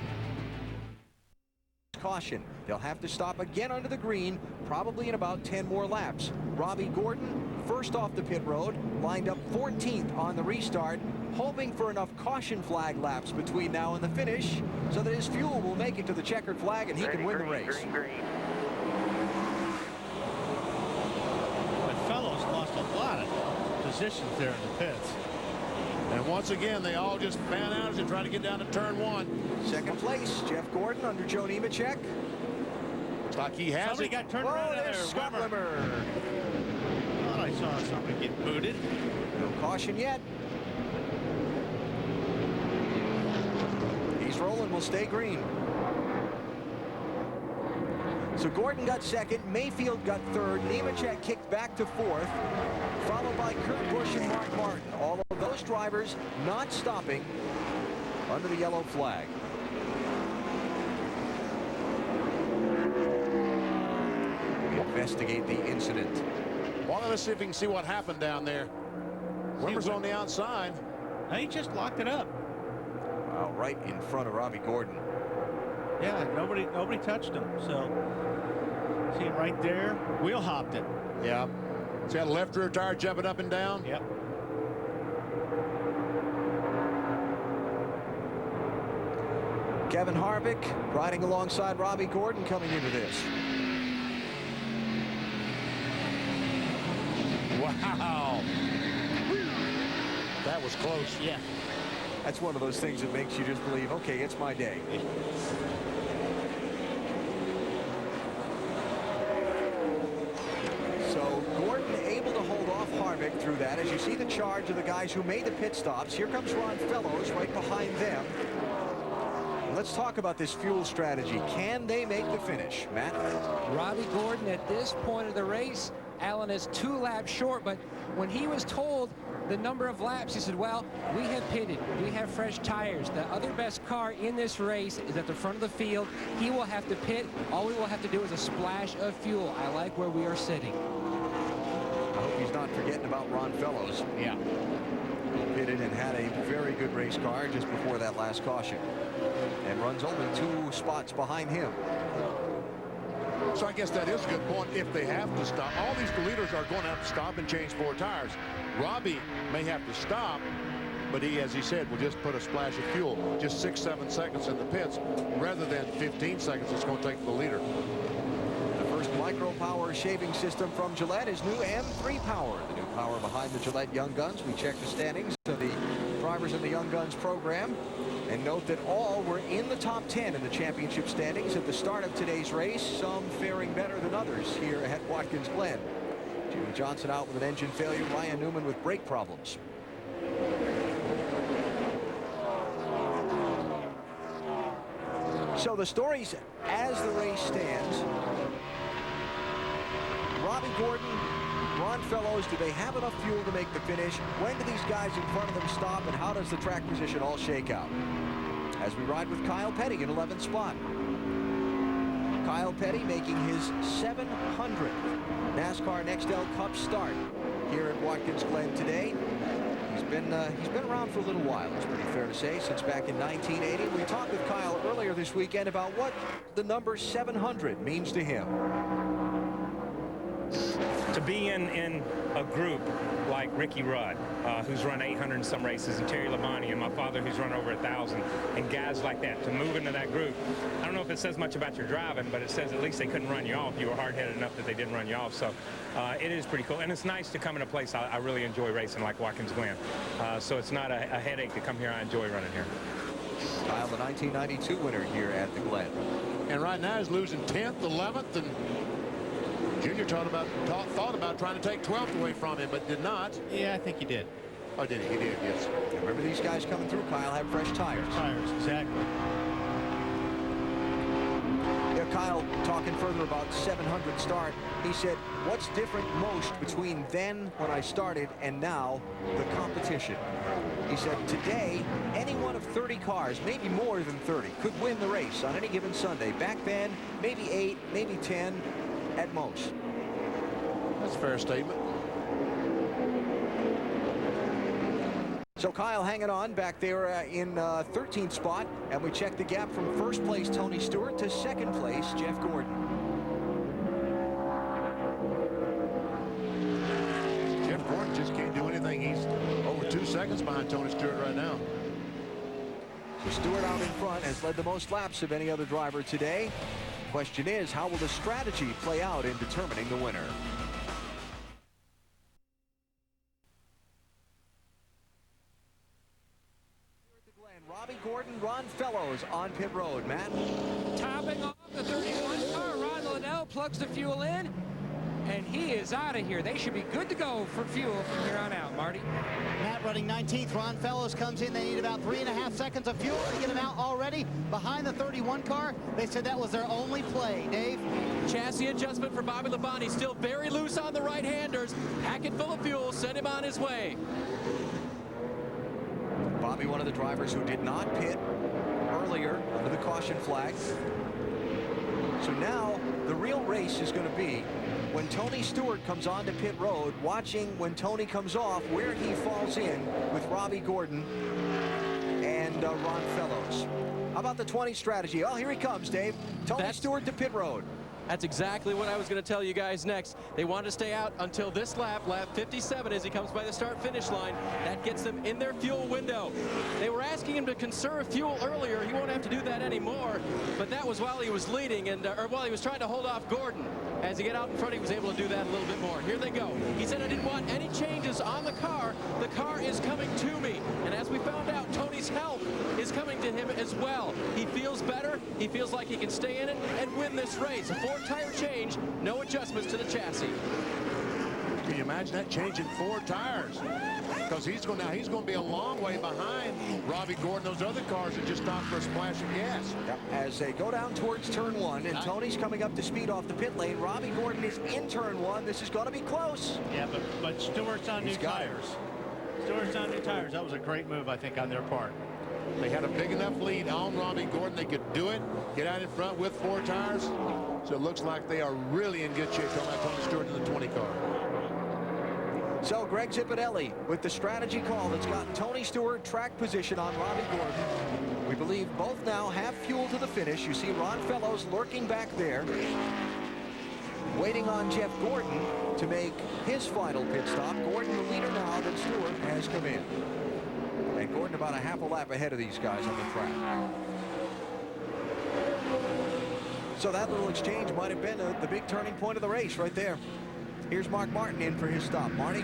S2: Caution. They'll have to stop again under the green, probably in about 10 more laps. Robbie Gordon, first off the pit road, lined up 14th on the restart, hoping for enough caution flag laps between now and the finish so that his fuel will make it to the checkered flag and he can win the race.
S3: Fellows lost a lot of positions there in the pits.
S1: And once again, they all just fan out as they try to get down to turn 1.
S2: Second place, Jeff Gordon under Joe Nemechek.
S1: Looks like he has
S3: Somebody
S1: it.
S3: got turned around there.
S2: Scott Wimmer.
S3: Thought I saw somebody get booted.
S2: No caution yet. He's rolling, will stay green. So Gordon got second, Mayfield got third, Nemechek kicked back to 4th, followed by Kurt Busch and Mark Martin. All of those drivers not stopping under the yellow flag. We investigate the incident.
S1: Well, let's see if we can see what happened down there. Wimmer's on the outside.
S3: He just locked it up.
S2: Wow, right in front of Robbie Gordon.
S3: Yeah, nobody touched him. So see him right there. Wheel hopped it.
S1: Yeah. See that left rear tire jumping up and down?
S3: Yep.
S2: Kevin Harvick riding alongside Robbie Gordon coming into this.
S1: Wow. That was close.
S3: Yeah.
S2: That's one of those things that makes you just believe, okay, it's my day. through that as you see the charge of the guys who made the pit stops. Here comes Ron Fellows right behind them. Let's talk about this fuel strategy. Can they make the finish, Matt?
S6: Robbie Gordon at this point of the race, Alan is 2 laps short, but when he was told the number of laps, he said, well, we have pitted, we have fresh tires. The other best car in this race is at the front of the field. He will have to pit. All we will have to do is a splash of fuel. I like where we are sitting.
S2: I hope he's not forgetting about Ron Fellows.
S6: Yeah.
S2: He pitted and had a very good race car just before that last caution, and runs only 2 spots behind him.
S1: So I guess that is a good point. If they have to stop, all these leaders are going to have to stop and change 4 tires. Robbie may have to stop, but he, as he said, will just put a splash of fuel, just 6-7 seconds in the pits, rather than 15 seconds it's going to take for the leader.
S2: The first micro power shaving system from Gillette is new M3 power, the new power behind the Gillette Young Guns. We check the standings of the drivers in the Young Guns program, and note that all were in the top 10 in the championship standings at the start of today's race, some faring better than others here at Watkins Glen. Jimmy Johnson out with an engine failure, Ryan Newman with brake problems. So the stories as the race stands: Robbie Gordon, Ron Fellows, do they have enough fuel to make the finish? When do these guys in front of them stop, and how does the track position all shake out? As we ride with Kyle Petty in 11th spot. Kyle Petty making his 700th NASCAR Nextel Cup start here at Watkins Glen today. He's been around for a little while, it's pretty fair to say, since back in 1980. We talked with Kyle earlier this weekend about what the number 700 means to him.
S14: To be in a group like Ricky Rudd, who's run 800 and some races, and Terry Labonte, and my father, who's run over 1,000, and guys like that, to move into that group, I don't know if it says much about your driving, but it says at least they couldn't run you off. You were hard-headed enough that they didn't run you off. So it is pretty cool, and it's nice to come in a place I really enjoy racing, like Watkins Glen. So it's not a headache to come here. I enjoy running here.
S2: Kyle, the 1992 winner here at the Glen.
S1: And right now he's losing 10th, 11th, and Junior thought about trying to take 12th away from him, but did not.
S3: Yeah, I think he did.
S1: Oh, did he? He did, yes.
S2: Remember, these guys coming through, Kyle, have fresh tires.
S3: Tires, exactly.
S2: Yeah, Kyle, talking further about 700 start, he said, what's different most between then when I started and now, the competition? He said, today, any one of 30 cars, maybe more than 30, could win the race on any given Sunday. Back then, maybe 8, maybe 10 at most.
S1: That's a fair statement.
S2: So Kyle hanging on back there in 13th spot, and we check the gap from first place Tony Stewart to second place Jeff Gordon.
S1: Jeff Gordon just can't do anything. He's over 2 seconds behind Tony Stewart right now.
S2: So Stewart out in front has led the most laps of any other driver today. Question is, how will the strategy play out in determining the winner? Robbie Gordon, Ron Fellows on pit road. Matt?
S6: Topping off the 31 car, Ron Liddell plugs the fuel in, and he is out of here. They should be good to go for fuel from here on out, Marty.
S8: Matt running 19th. Ron Fellows comes in. They need about 3.5 seconds of fuel to get him out already behind the 31 car. They said that was their only play. Dave?
S5: Chassis adjustment for Bobby Labonte, still very loose on the right-handers. Packet full of fuel, send him on his way.
S2: Bobby, one of the drivers who did not pit earlier under the caution flag. So now the real race is going to be when Tony Stewart comes on to pit road, watching when Tony comes off, where he falls in with Robbie Gordon and Ron Fellows. How about the 20 strategy? Oh, here he comes, Dave. Tony Stewart to pit road.
S5: That's exactly what I was going to tell you guys next. They wanted to stay out until this lap, lap 57, as he comes by the start-finish line. That gets them in their fuel window. They were asking him to conserve fuel earlier. He won't have to do that anymore, but that was while he was leading, and or while he was trying to hold off Gordon. As he got out in front, he was able to do that a little bit more. Here they go. He said, I didn't want any changes on the car. The car is coming to me. And as we found out, Tony's health is coming to him as well. He feels better. He feels like he can stay in it and win this race. A 4-tire change, no adjustments to the chassis.
S1: Can you imagine that changing 4 tires, because he's going to be a long way behind Robbie Gordon. Those other cars that just stopped for a splash of gas.
S2: Yep. As they go down towards turn 1, and Tony's coming up to speed off the pit lane. Robbie Gordon is in turn 1. This is going to be close.
S3: Yeah, but Stewart's on new tires. Stewart's on new tires. That was a great move, I think, on their part.
S1: They had a big enough lead on Robbie Gordon. They could do it, get out in front with 4 tires. So it looks like they are really in good shape coming out Tony Stewart in the 20 car.
S2: So Greg Zipadelli with the strategy call that's got Tony Stewart track position on Robbie Gordon. We believe both now have fuel to the finish. You see Ron Fellows lurking back there, waiting on Jeff Gordon to make his final pit stop. Gordon the leader now that Stewart has come in. And Gordon about a half a lap ahead of these guys on the track. So that little exchange might have been the big turning point of the race right there. Here's Mark Martin in for his stop. Marty?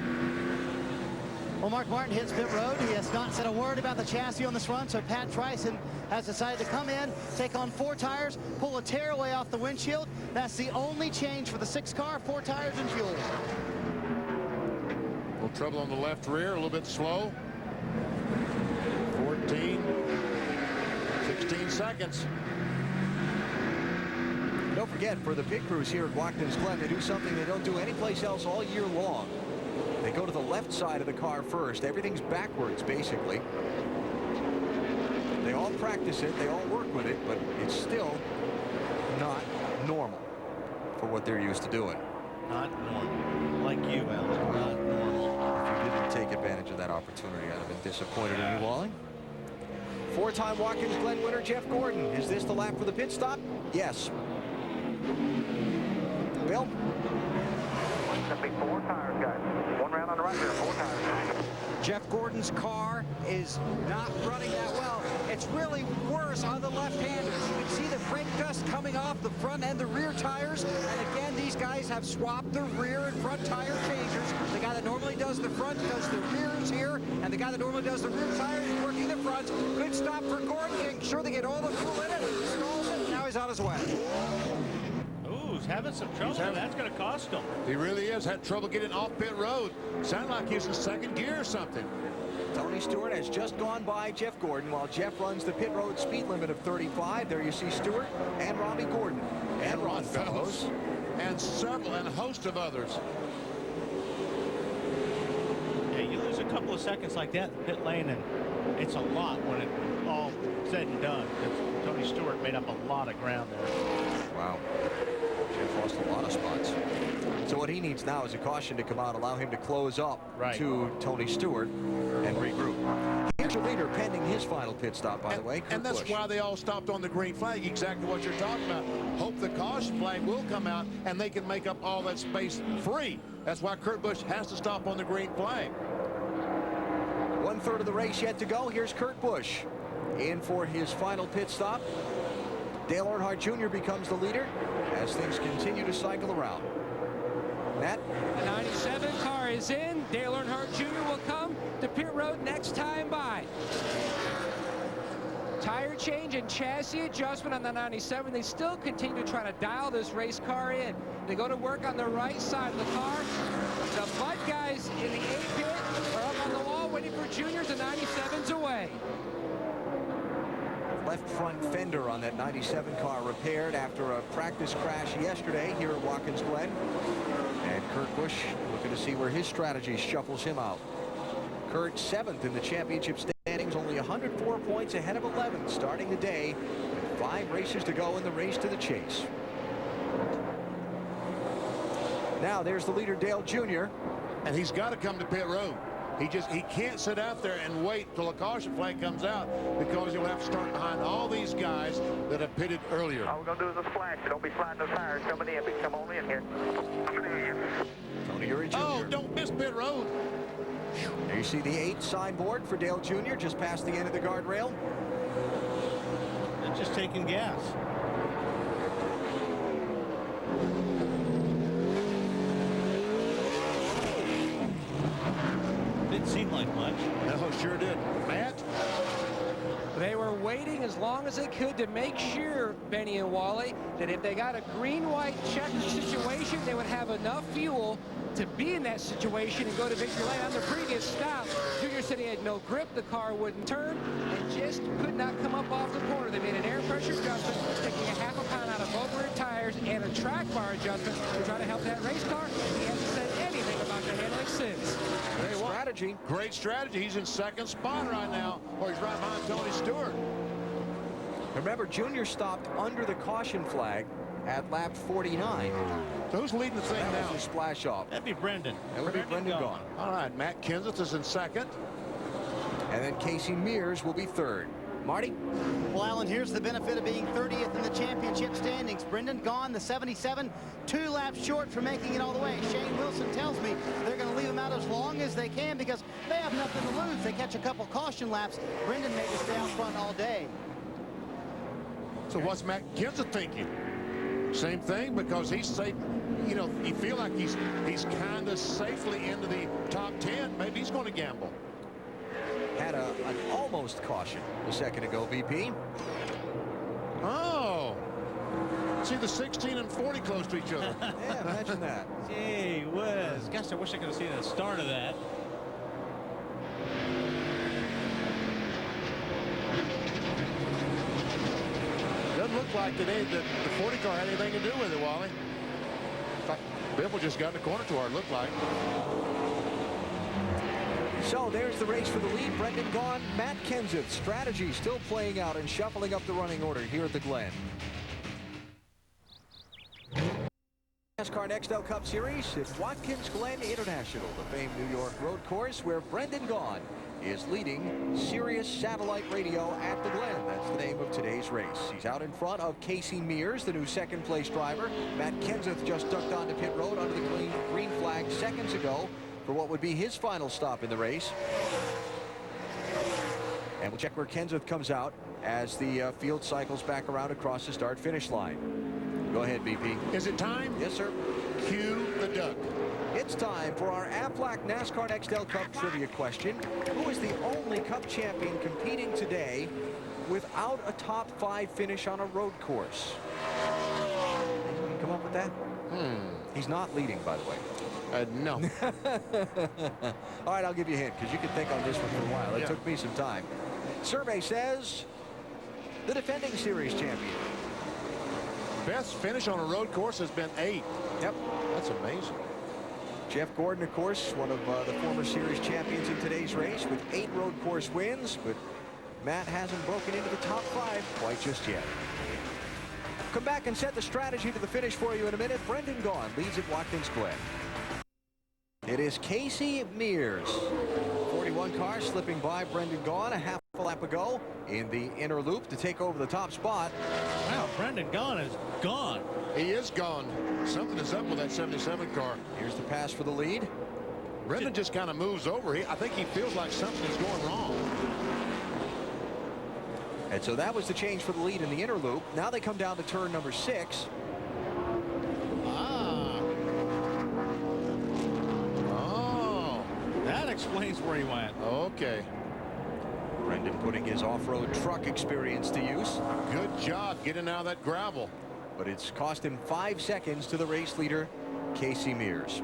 S8: Well, Mark Martin hits pit road. He has not said a word about the chassis on this run, so Pat Tryson has decided to come in, take on 4 tires, pull a tearaway off the windshield. That's the only change for the 6 car, 4 tires and fuel.
S1: A little trouble on the left rear, a little bit slow. 16 seconds.
S2: Don't forget, for the pit crews here at Watkins Glen, they do something they don't do anyplace else all year long. They go to the left side of the car first. Everything's backwards, basically. They all practice it. They all work with it, but it's still not normal for what they're used to doing.
S3: Not normal. Like you, Alan. Not normal.
S2: If you didn't take advantage of that opportunity, I'd have been disappointed in you, Wally. 4-time Watkins Glen winner Jeff Gordon. Is this the lap for the pit stop? Yes. Bill?
S13: It's going to be 4 tires, guys. 1 round on the right here, 4 tires.
S4: Jeff Gordon's car is not running that well. It's really worse on the left-handers. You can see the brake dust coming off the front and the rear tires. And again, these guys have swapped the rear and front tire changers. The guy that normally does the front does the rears here, and the guy that normally does the rear tires is working the front. Good stop for Gordon, making sure they get all the fuel in it. Stalls it, now he's on his way.
S3: He's having some trouble. That's going to cost him.
S1: He really is. Had trouble getting off pit road. Sounded like he was in second gear or something.
S2: Tony Stewart has just gone by Jeff Gordon while Jeff runs the pit road speed limit of 35. There you see Stewart and Robbie Gordon and Ron Fellows
S1: and a host of others.
S3: Yeah, you lose a couple of seconds like that in the pit lane, and it's a lot when it's all said and done. Tony Stewart made up a lot of ground there.
S2: Wow. Jeff lost a lot of spots. So what he needs now is a caution to come out, allow him to close up to Tony Stewart and regroup. Here's your leader pending his final pit stop, by the way.
S1: And that's why they all stopped on the green flag. Exactly what you're talking about. Hope the caution flag will come out and they can make up all that space free. That's why Kurt Busch has to stop on the green flag.
S2: 1/3 of the race yet to go. Here's Kurt Busch in for his final pit stop. Dale Earnhardt Jr. becomes the leader as things continue to cycle around. Matt?
S6: The 97 car is in. Dale Earnhardt Jr. will come to pit road next time by. Tire change and chassis adjustment on the 97. They still continue to try to dial this race car in. They go to work on the right side of the car. The Bud guys in the A pit are up on the wall waiting for juniors. The 97's away.
S2: Left front fender on that 97 car repaired after a practice crash yesterday here at Watkins Glen. And Kurt Busch looking to see where his strategy shuffles him out. Kurt 7th in the championship standings, only 104 points ahead of 11th starting the day with 5 races to go in the race to the chase. Now there's the leader, Dale Jr.
S1: And he's got to come to pit road. He can't sit out there and wait till a caution flag comes out, because he'll have to start behind all these guys that have pitted earlier.
S13: All we're going to do is a splash. Don't be sliding those tires coming in, but come on in here.
S2: Tony Eury Jr.
S1: Oh, don't miss pit road.
S2: There you see the 8 signboard for Dale Jr. just past the end of the guardrail.
S3: They're just taking gas. Didn't seem like much.
S1: No, sure did. Matt?
S6: They were waiting as long as they could to make sure, Benny and Wally, that if they got a green-white checkered situation, they would have enough fuel to be in that situation and go to victory lane. On the previous stop, Junior said he had no grip, the car wouldn't turn, and just could not come up off the corner. They made an air pressure adjustment, taking a half a pound out of both rear tires and a track bar adjustment to try to help that race car. He hasn't said anything about the handling since.
S2: Strategy.
S1: Great strategy. He's in second spot right now. Or he's right behind Tony Stewart.
S2: Remember, Junior stopped under the caution flag at lap 49.
S1: So who's leading the thing
S2: that
S1: now?
S2: Was a splash off.
S3: That'd be Brendan.
S2: That would be Brendan Gaughan.
S1: All right, Matt Kenseth is in second.
S2: And then Casey Mears will be third. Marty?
S8: Well, Alan, here's the benefit of being 30th in the championship standings. Brendan Gaughan, the 77, 2 laps short from making it all the way. Shane Wilson tells me they're going to leave him out as long as they can because they have nothing to lose. They catch a couple caution laps. Brendan may stay out front all day.
S1: So what's Matt Kenseth thinking? Same thing, because he's safe. You know, you feel like he's kind of safely into the top 10. Maybe he's going to gamble.
S2: Had an almost caution a second ago, BP.
S1: Oh. See the 16 and 40 close to each other.
S2: Yeah, imagine that.
S3: Gee whiz. Gosh, I wish I could have seen the start of that.
S1: Doesn't look like today that the 40 car had anything to do with it, Wally. In fact, Bibble just got in the corner to her, it looked like.
S2: So there's the race for the lead. Brendan Gaughan, Matt Kenseth. Strategy still playing out and shuffling up the running order here at the Glen. NASCAR Nextel Cup Series at Watkins Glen International, the famed New York road course where Brendan Gaughan is leading Sirius satellite radio at the Glen. That's the name of today's race. He's out in front of Casey Mears, the new second-place driver. Matt Kenseth just ducked onto pit road under the green flag seconds ago for what would be his final stop in the race. And we'll check where Kenseth comes out as the field cycles back around across the start-finish line. Go ahead, BP.
S1: Is it time?
S2: Yes, sir.
S1: Cue the duck.
S2: It's time for our Aflac NASCAR Nextel Cup trivia question. Who is the only Cup champion competing today without a top 5 finish on a road course? Anyone come up with that? He's not leading, by the way.
S1: No.
S2: All right, I'll give you a hint because you can think on this one for a while. It took me some time. Survey says the defending series champion.
S1: Best finish on a road course has been 8.
S2: Yep.
S1: That's amazing.
S2: Jeff Gordon, of course, one of the former series champions in today's race with 8 road course wins, but Matt hasn't broken into the top 5 quite just yet. Come back and set the strategy to the finish for you in a minute. Brendan Gaughan leads at Watkins Glen. It is Casey Mears. 41 car slipping by Brendan Gaughan a half a lap ago in the inner loop to take over the top spot.
S3: Wow, Brendan Gaughan is gone.
S1: He is gone. Something is up with that 77 car.
S2: Here's the pass for the lead.
S1: Brendan just kind of moves over. I think he feels like something is going wrong.
S2: And so that was the change for the lead in the inner loop. Now they come down to turn number 6.
S3: That explains where he went.
S1: Okay.
S2: Brendan putting his off-road truck experience to use.
S1: Good job getting out of that gravel.
S2: But it's cost him 5 seconds to the race leader, Casey Mears.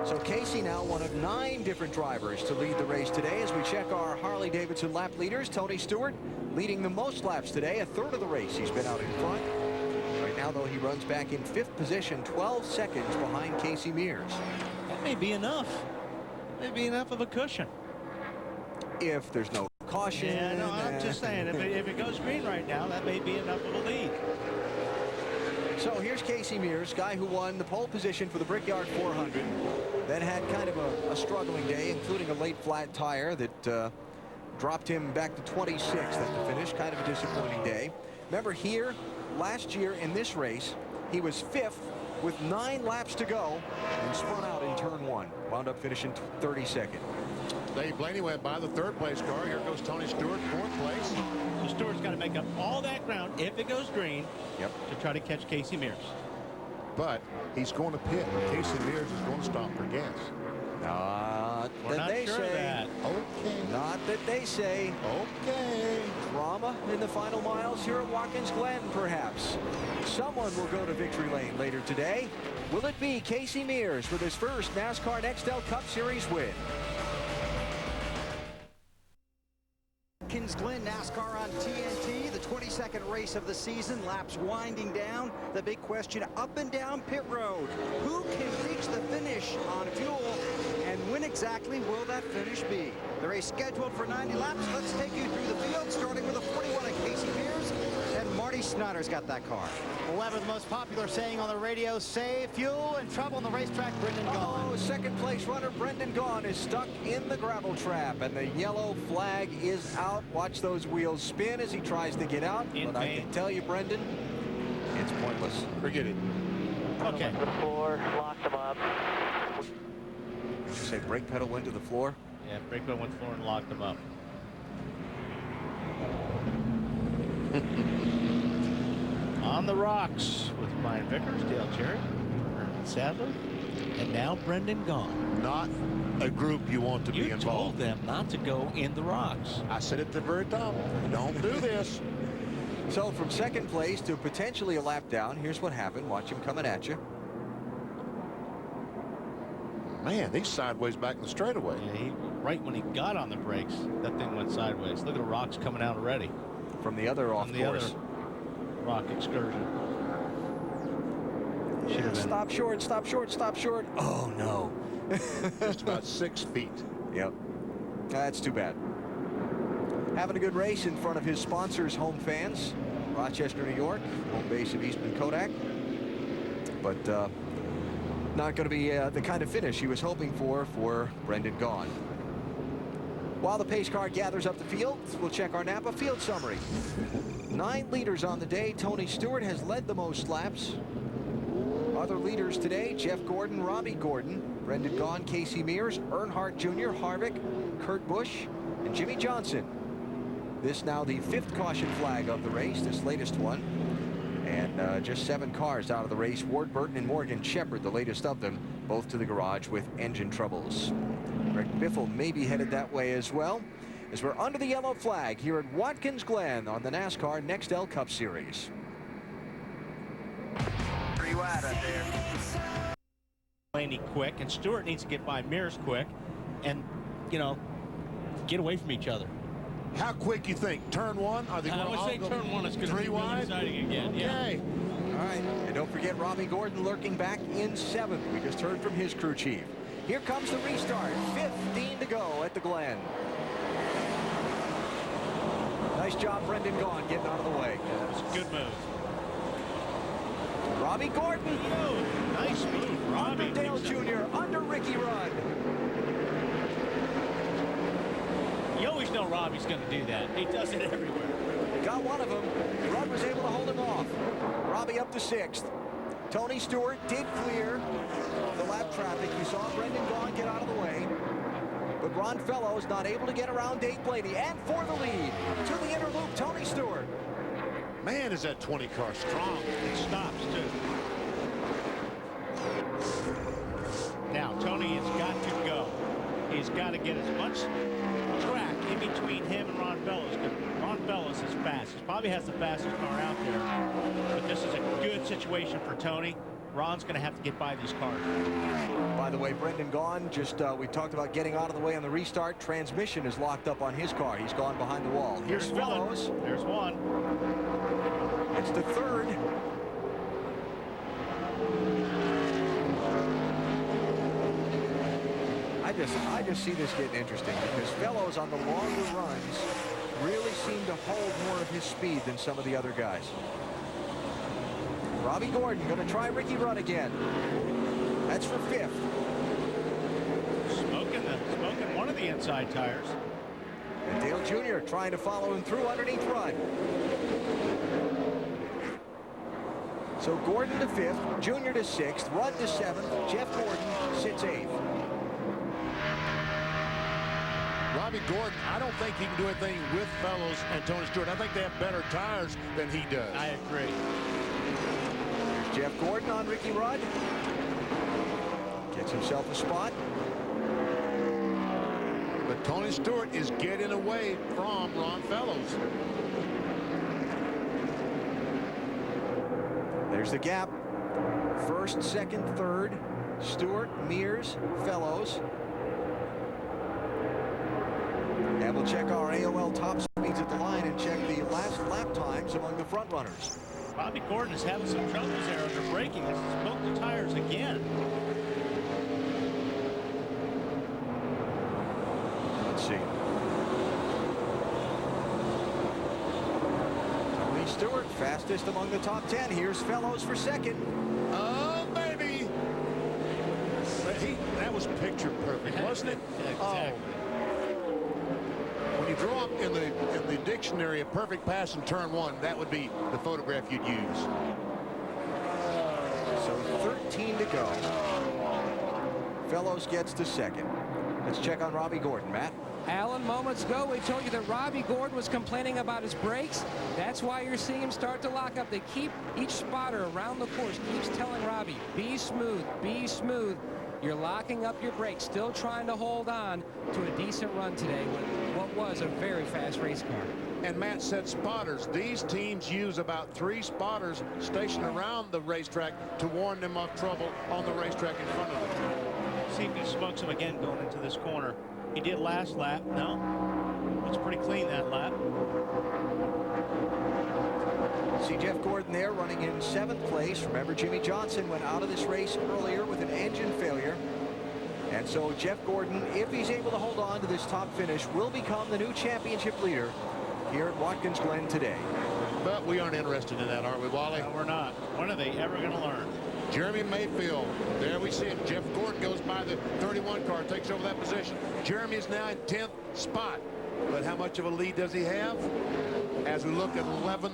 S2: So Casey now one of 9 different drivers to lead the race today. As we check our Harley-Davidson lap leaders, Tony Stewart leading the most laps today, a third of the race he's been out in front. Right now, though, he runs back in 5th position, 12 seconds behind Casey Mears.
S3: That may be enough. Maybe enough of a cushion.
S2: If there's no caution.
S3: Yeah, no, I'm just saying, if it goes green right now, that may be enough of a lead.
S2: So here's Casey Mears, guy who won the pole position for the Brickyard 400. Then had kind of a struggling day, including a late flat tire that dropped him back to 26th at the finish. Kind of a disappointing day. Remember here, last year in this race, he was 5th with 9 laps to go and spun out in turn 1. Wound up finishing 32nd.
S1: Dave Blaney went by the 3rd place car. Here goes Tony Stewart, 4th place.
S3: So Stewart's got to make up all that ground if it goes green to try to catch Casey Mears.
S1: But he's going to pit. Casey Mears is going to stop for gas.
S2: Not
S3: We're
S2: that
S3: not
S2: they
S3: sure
S2: say.
S3: of that.
S1: Okay.
S2: Not that they say.
S1: Okay.
S2: drama in the final miles here at Watkins Glen, perhaps? Someone will go to victory lane later today. Will it be Casey Mears with his first NASCAR Nextel Cup Series win?
S4: Watkins Glen, NASCAR on TNT, the 22nd race of the season, laps winding down. The big question, up and down pit road. Who can reach the finish on fuel, and when exactly will that finish be? The race scheduled for 90 laps. Let's take you through the field, starting with a 41 of Casey Mears, and Marty Snyder's got that car.
S8: 11th most popular saying on the radio, save fuel and trouble on the racetrack, Brendan Gaughan.
S2: Oh, second place runner Brendan Gaughan is stuck in the gravel trap, and the yellow flag is out. Watch those wheels spin as he tries to get out. But I can tell you, Brendan, it's pointless.
S1: Forget it.
S3: Okay.
S13: The floor, locked them up.
S2: Did you say brake pedal went to the floor?
S3: Yeah, brake pedal went to the floor and locked them up. On the rocks with Brian Vickers, Dale Cherry, Sadler, and now Brendan Gaughan.
S1: Not a group you want to be
S3: You
S1: involved.
S3: told them not to go in the rocks.
S1: I said at the very top, don't do this.
S2: So from second place to potentially a lap down, here's what happened. Watch him coming at you.
S1: Man, he's sideways back in the straightaway.
S3: Yeah, right when he got on the brakes, that thing went sideways. Look at the rocks coming out already.
S2: From the other off course.
S3: Rock excursion.
S2: Yeah, stop short, stop short, stop short. Oh, no.
S1: Just about 6 feet.
S2: Yep. That's too bad. Having a good race in front of his sponsors' home fans. Rochester, New York, home base of Eastman Kodak. But not going to be the kind of finish he was hoping for Brendan Gaughan. While the pace car gathers up the field, we'll check our Napa field summary. 9 leaders on the day. Tony Stewart has led the most laps. Other leaders today, Jeff Gordon, Robbie Gordon, Brendan Gaughan, Casey Mears, Earnhardt Jr., Harvick, Kurt Busch, and Jimmy Johnson. This now the 5th caution flag of the race, this latest one. And just 7 cars out of the race. Ward Burton and Morgan Shepherd, the latest of them, both to the garage with engine troubles. Greg Biffle may be headed that way as well, as we're under the yellow flag here at Watkins Glen on the NASCAR Nextel Cup Series.
S13: Pretty wide right there.
S3: Blaney quick, and Stewart needs to get by Mears quick, and, you know, get away from each other.
S1: How quick you think? Turn 1? Are they
S3: I would say turn 1 is going to be really exciting again.
S1: Okay.
S2: All right, and don't forget Robbie Gordon lurking back in 7th. We just heard from his crew chief. Here comes the restart. 15 to go at the Glen. Nice job, Brendan Gaughan, getting out of the way.
S3: That was a good move.
S2: Robbie Gordon.
S3: Oh, nice move, Robbie.
S2: Under Dale Jr., under Ricky Rudd.
S3: You always know Robbie's going to do that. He does it everywhere.
S2: Got one of them. Rudd was able to hold him off. Robbie up to 6th. Tony Stewart did clear the lap traffic. You saw Brendan Gaughan get out of the way. But Ron Fellows not able to get around Dave Blaney. And for the lead to the inner loop, Tony Stewart.
S1: Man, is that 20 car strong.
S3: It stops, too. Now, Tony has got to go. He's got to get as much track in between him and Ron Fellows, because Ron Fellows is fast. He probably has the fastest car out there. But this is a good situation for Tony. Ron's going to have to get by these cars.
S2: By the way, Brendan Gaughan, just we talked about getting out of the way on the restart. Transmission is locked up on his car. He's gone behind the wall. Here's Fellows.
S3: There's one.
S2: It's the 3rd. I just see this getting interesting because Fellows on the longer runs really seem to hold more of his speed than some of the other guys. Robbie Gordon going to try Ricky Rudd again. That's for 5th.
S3: Smoking one of the inside tires.
S2: And Dale Jr. trying to follow him through underneath Rudd. So Gordon to 5th, Jr. to 6th, Rudd to 7th, Jeff Gordon sits 8th.
S1: Robbie Gordon, I don't think he can do anything with Fellows and Tony Stewart. I think they have better tires than he does.
S3: I agree.
S2: Jeff Gordon on Ricky Rudd. Gets himself a spot.
S1: But Tony Stewart is getting away from Ron Fellows.
S2: There's the gap. First, second, third. Stewart, Mears, Fellows. And we'll check our AOL top speeds at the line and check the last lap times among the front runners.
S3: Bobby Gordon is having some troubles there under braking. He's smoked the tires again.
S2: Let's see. Tony Stewart, fastest among the top 10. Here's Fellows for second.
S1: Oh, baby. That was picture perfect, wasn't it?
S3: Exactly.
S1: Oh. When you draw up in the dictionary a perfect pass in turn one, that would be the photograph you'd use.
S2: So 13 to go. Fellows gets to second. Let's check on Robbie Gordon, Matt.
S6: Alan, moments ago, we told you that Robbie Gordon was complaining about his brakes. That's why you're seeing him start to lock up. They keep, each spotter around the course keeps telling Robbie, be smooth, be smooth. You're locking up your brakes, still trying to hold on to a decent run today with what was a very fast race car.
S1: And Matt said spotters. These teams use about 3 spotters stationed around the racetrack to warn them of trouble on the racetrack in front of them.
S3: See if he smokes him again going into this corner. He did last lap. No, it's pretty clean that lap.
S2: See Jeff Gordon there running in 7th place. Remember, Jimmy Johnson went out of this race earlier with an engine failure. And so Jeff Gordon, if he's able to hold on to this top finish, will become the new championship leader here at Watkins Glen today.
S1: But we aren't interested in that, are we, Wally?
S3: No, we're not. When are they ever going to learn?
S1: Jeremy Mayfield. There we see him. Jeff Gordon goes by the 31 car, takes over that position. Jeremy is now in 10th spot. But how much of a lead does he have? As we look at 11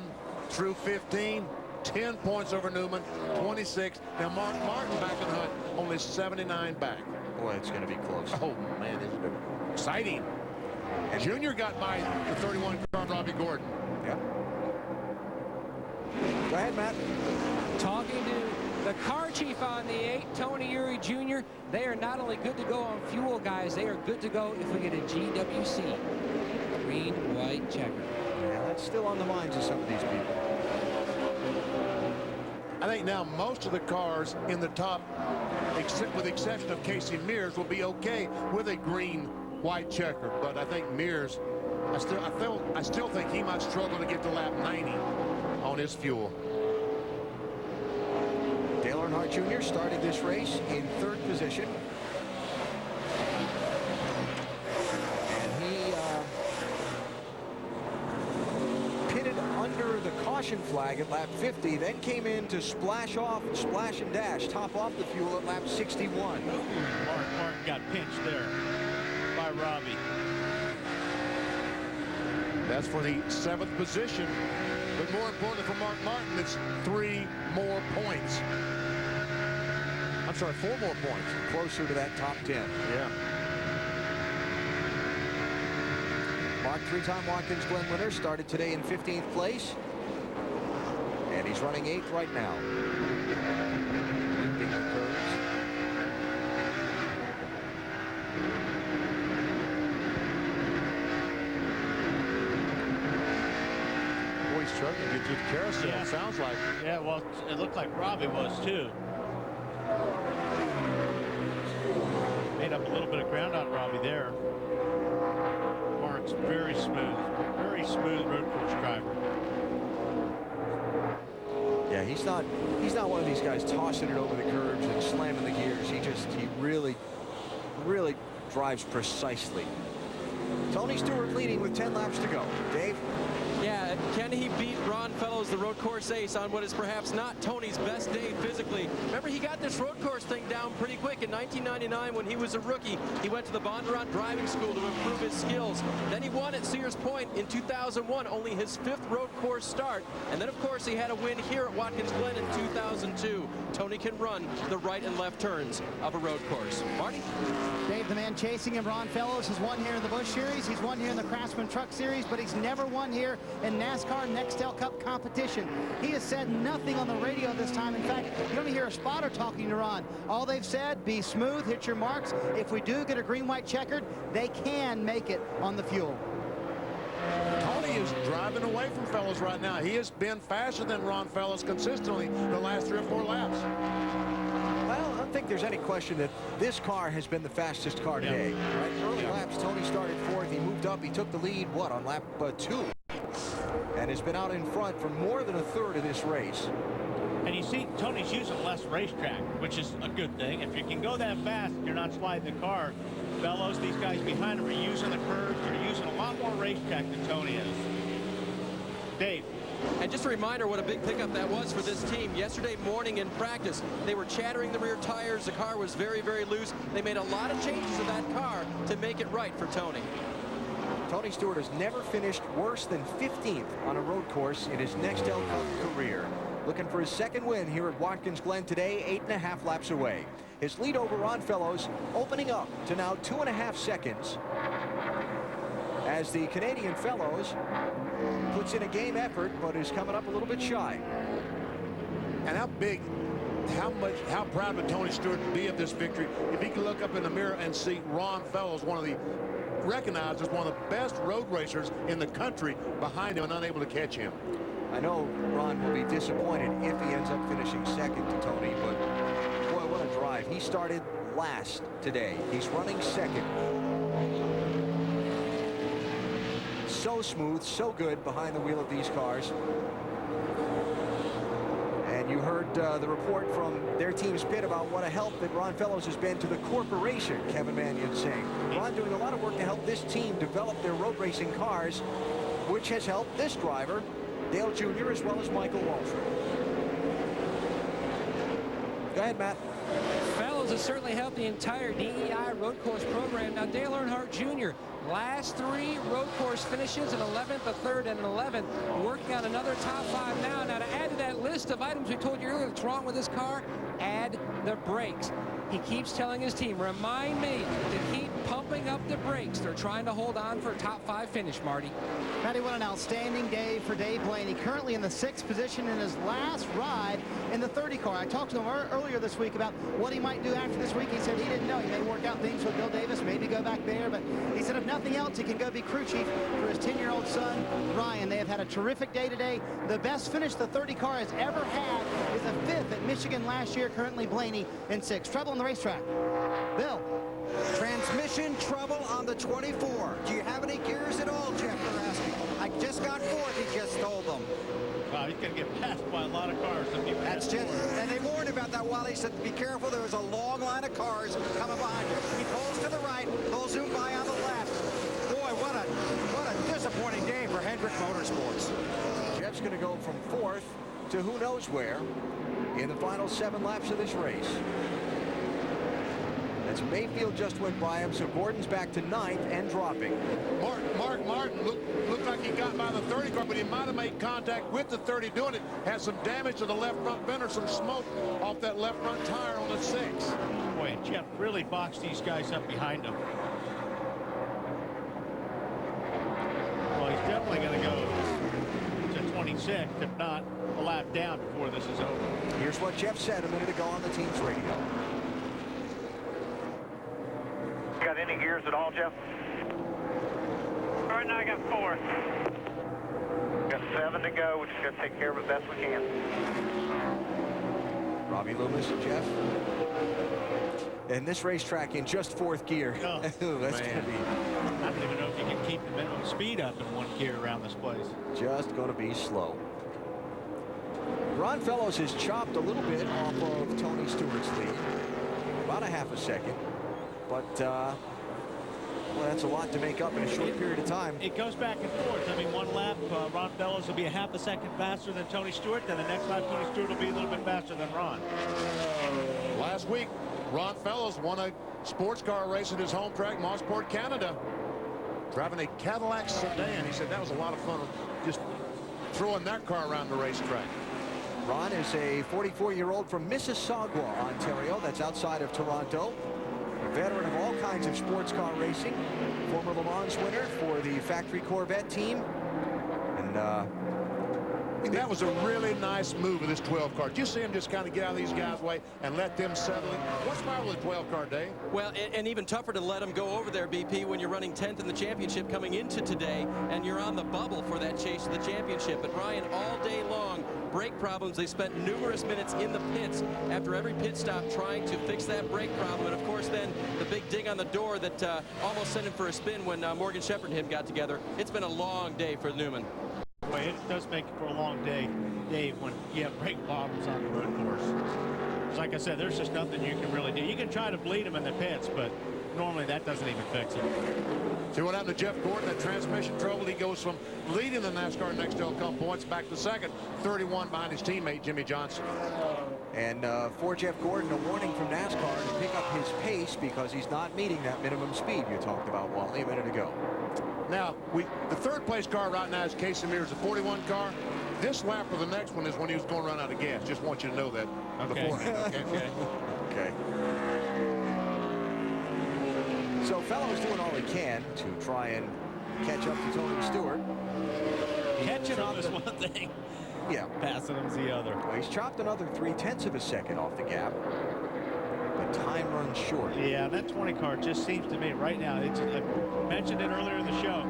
S1: through 15, 10 points over Newman, 26. Now Mark Martin back in the hunt, only 79 back.
S2: Boy, it's going to be close.
S1: Oh, man, isn't it exciting? And Junior got by the 31 car, Robbie Gordon.
S2: Yeah. Go ahead, Matt.
S6: Talking to the car chief on the 8, Tony Uri Jr., they are not only good to go on fuel, guys, they are good to go if we get a GWC. Green, white, checker.
S2: Yeah, that's still on the minds of some of these people.
S1: I think now most of the cars in the top, with the exception of Casey Mears, will be okay with a green, white checker. But I think Mears, I still think he might struggle to get to lap 90 on his fuel.
S2: Dale Earnhardt Jr. started this race in 3rd position. And he pitted under the caution flag at lap 50, then came in to splash and dash, top off the fuel at lap 61.
S3: Mark got pinched there by Robbie.
S1: That's for the 7th position. But more importantly for Mark Martin, it's 3 more points. I'm sorry, 4 more points.
S2: Closer to that top 10.
S1: Yeah.
S2: Mark, 3-time Watkins Glen winner, started today in 15th place. And he's running 8th right now. Leaping the curves.
S1: Boy, he's struggling to get through the carousel,
S3: Yeah.
S1: it sounds like.
S3: Yeah, well, it looked like Robbie was too. Made up a little bit of ground on Robbie there. Mark's very smooth road course driver.
S2: Yeah, he's not one of these guys tossing it over the curbs and slamming the gears. He really drives precisely. Tony Stewart leading with 10 laps to go. Dave?
S5: Yeah, can he beat Ron Fellows, the road course ace, on what is perhaps not Tony's best day physically? Remember, he got this road course thing down pretty quick. In 1999, when he was a rookie, he went to the Bondurant driving school to improve his skills. Then he won at Sears Point in 2001, only his 5th road course start. And then, of course, he had a win here at Watkins Glen in 2002. Tony can run the right and left turns of a road course. Marty?
S8: Dave, the man chasing him, Ron Fellows, has won here in the Busch Series. He's won here in the Craftsman Truck Series, but he's never won here in NASCAR Nextel Cup competition. He has said nothing on the radio this time. In fact, you don't hear a spotter talking to Ron. All they've said, be smooth, hit your marks. If we do get a green-white checkered, they can make it on the fuel.
S1: Tony is driving away from Fellows right now. He has been faster than Ron Fellows consistently the last 3 or 4 laps.
S2: Well, I don't think there's any question that this car has been the fastest car today. Right? Early laps, Tony started 4th. He moved up. He took the lead, what, on lap 2? And has been out in front for more than a third of this race.
S3: And you see, Tony's using less racetrack, which is a good thing. If you can go that fast, you're not sliding the car. Fellows, these guys behind him are using the curves. They're using a lot more racetrack than Tony is. Dave.
S5: And just a reminder what a big pickup that was for this team. Yesterday morning in practice, they were chattering the rear tires. The car was very, very loose. They made a lot of changes to that car to make it right for Tony.
S2: Tony Stewart has never finished worse than 15th on a road course in his Nextel Cup career. Looking for his second win here at Watkins Glen today, 8.5 laps away. His lead over Ron Fellows opening up to now 2.5 seconds as the Canadian Fellows puts in a game effort but is coming up a little bit shy.
S1: And how proud would Tony Stewart be of this victory if he could look up in the mirror and see Ron Fellows, recognized as one of the best road racers in the country, behind him and unable to catch him.
S2: I know Ron will be disappointed if he ends up finishing second to Tony, but boy, what a drive. He started last today. He's running second. So smooth, so good behind the wheel of these cars. And you heard the report from their team's pit about what a help that Ron Fellows has been to the corporation, Kevin Mannion saying. Ron doing a lot of work to help this team develop their road racing cars, which has helped this driver, Dale Jr., as well as Michael Waltrip. Go ahead, Matt.
S6: Fellows has certainly helped the entire DEI road course program. Now, Dale Earnhardt Jr., last 3 road course finishes, an 11th, a 3rd, and an 11th. Working on another top 5 now. Now, to add to that list of items we told you earlier that's wrong with this car, add the brakes. He keeps telling his team, remind me to keep pumping up the brakes. They're trying to hold on for a top 5 finish, Marty.
S8: Matty, what an outstanding day for Dave Blaney. Currently in the 6th position in his last ride in the 30 car. I talked to him earlier this week about what he might do after this week. He said he didn't know. He may work out things with Bill Davis, maybe go back there. But he said if nothing else, he can go be crew chief for his 10-year-old son, Ryan. They have had a terrific day today. The best finish the 30 car has ever had is a 5th at Michigan last year. Currently Blaney in 6th. Trouble on the racetrack. Bill.
S4: Transmission trouble on the 24. Do you have any gears at all, Jeff? They're asking. I just got 4th. He just told them.
S3: Wow, he's going to get passed by a lot of cars.
S4: That's just, and they warned about that while he said, be careful, there was a long line of cars coming behind you. He pulls to the right, he'll zoom by on the left. Boy, what a disappointing day for Hendrick Motorsports.
S2: Jeff's going to go from 4th to who knows where in the final 7 laps of this race. As Mayfield just went by him, so Gordon's back to 9th and dropping.
S1: Mark Martin looked like he got by the 30 car, but he might have made contact with the 30 doing it. Had some damage to the left front fender, some smoke off that left front tire on the 6.
S3: Boy, Jeff really boxed these guys up behind him. Well, he's definitely going to go to 26th, if not a lap down before this is over.
S2: Here's what Jeff said a minute ago on the team's radio.
S13: Got any gears at all, Jeff?
S10: Right now I got 4.
S13: Got 7 to go. We're just going to take care of it best we can.
S2: Robbie Loomis and Jeff. And this racetrack in just 4th gear.
S3: Oh,
S2: that's going to be...
S3: I don't even know if you can keep the minimum speed up in 1 gear around this place.
S2: Just going to be slow. Ron Fellows has chopped a little bit off of Tony Stewart's lead. About a half a second. But, well, that's a lot to make up in a short period of time.
S3: It goes back and forth. I mean, 1 lap, Ron Fellows will be a half a second faster than Tony Stewart. Then the next lap, Tony Stewart will be a little bit faster than Ron.
S1: Last week, Ron Fellows won a sports car race at his home track, Mosport, Canada, driving a Cadillac sedan. He said that was a lot of fun, just throwing that car around the racetrack.
S2: Ron is a 44-year-old from Mississauga, Ontario. That's outside of Toronto. A veteran of all kinds of sports car racing. Former Le Mans winner for the factory Corvette team. And
S1: that was a really nice move of this 12 car. Did you see him just kind of get out of these guys' way and let them settle in? What's wrong with the 12 car, Dave?
S5: Well, and even tougher to let them go over there, BP, when you're running 10th in the championship coming into today, and you're on the bubble for that chase to the championship. But Ryan, all day long, brake problems. They spent numerous minutes in the pits after every pit stop trying to fix that brake problem. And of course, then the big ding on the door that almost sent him for a spin when Morgan Shepherd and him got together. It's been a long day for Newman.
S3: Boy, it does make it for a long day, Dave, when you have brake problems on the road course. Because like I said, there's just nothing you can really do. You can try to bleed them in the pits, but normally that doesn't even fix it.
S1: See what happened to Jeff Gordon, that transmission trouble. He goes from leading the NASCAR Nextel Cup points back to second, 31 behind his teammate Jimmy Johnson.
S2: And for Jeff Gordon, a warning from NASCAR to pick up his pace because he's not meeting that minimum speed you talked about, Wally, a minute ago.
S1: Now, the third place car right now is Casey Mears, the 41 car. This lap for the next one is when he was going to run out of gas. Just want you to know that beforehand. Okay.
S2: Okay. So Fellows doing all he can to try and catch up to Tony Stewart.
S3: Catching him is one thing.
S2: Yeah.
S3: Passing him's the other.
S2: Well, he's chopped another 0.3 of a second off the gap. But time runs short.
S3: Yeah, that 20 car just seems to me right now. I mentioned it earlier in the show.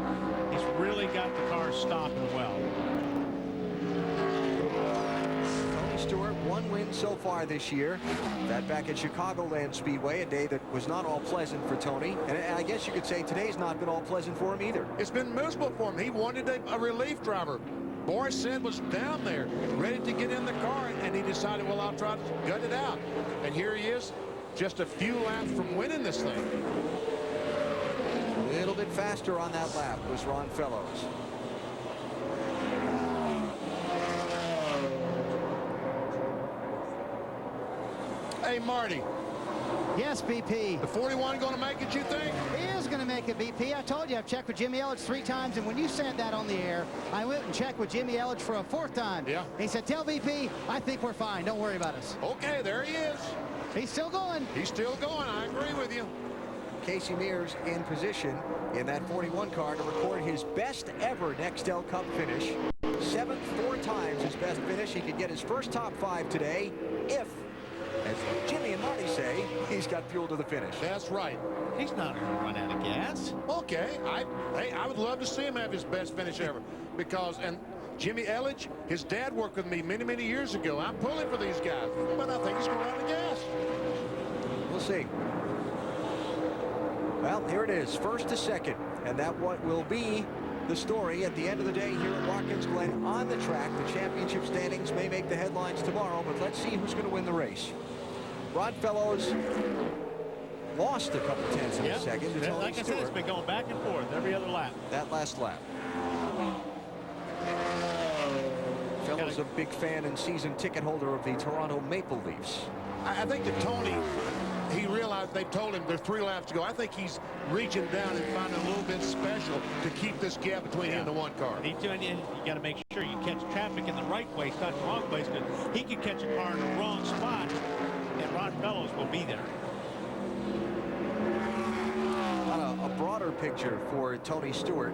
S3: He's really got the car stopping well.
S2: Tony Stewart, one win so far this year. That back at Chicagoland Speedway, a day that was not all pleasant for Tony. And I guess you could say today's not been all pleasant for him either.
S1: It's been miserable for him. He wanted a relief driver. Boris Said was down there, ready to get in the car, and he decided, well, I'll try to gut it out. And here he is, just a few laps from winning this thing.
S2: A little bit faster on that lap was Ron Fellows.
S1: Hey, Marty.
S8: Yes, BP.
S1: The 41 going to make it, you think?
S8: He is going to make it, BP. I told you I've checked with Jimmy Elledge 3 times, and when you said that on the air, I went and checked with Jimmy Elledge for a 4th time.
S1: Yeah.
S8: And he said, tell BP, I think we're fine. Don't worry about us.
S1: Okay, there he is.
S8: He's still going.
S1: He's still going. I agree with you.
S2: Casey Mears in position in that 41 car to record his best ever Nextel Cup finish. 7th 4 times his best finish. He could get his first top 5 today if, as Jimmy and Marty say, he's got fuel to the finish.
S1: That's right.
S3: He's not going to run out of gas.
S1: Okay. I would love to see him have his best finish ever. Because, and Jimmy Elledge, his dad worked with me many, many years ago. I'm pulling for these guys, but I think he's going to run out of gas.
S2: We'll see. Well, here it is, 1st to 2nd, and that what will be the story at the end of the day here at Watkins Glen on the track. The championship standings may make the headlines tomorrow, but let's see who's going to win the race. Rod Fellows lost a couple tenths of a second to Tony
S3: Like I said, it's been going back and forth every other lap.
S2: That last lap. Fellows a big fan and season ticket holder of the Toronto Maple Leafs.
S1: I think that Tony, he realized they told him there's 3 laps to go. I think he's reaching down and finding a little bit special to keep this gap between him and the 1 car.
S3: You got to make sure you catch traffic in the right place, not the wrong place, because he could catch a car in the wrong spot, and Ron Fellows will be there.
S2: A broader picture for Tony Stewart.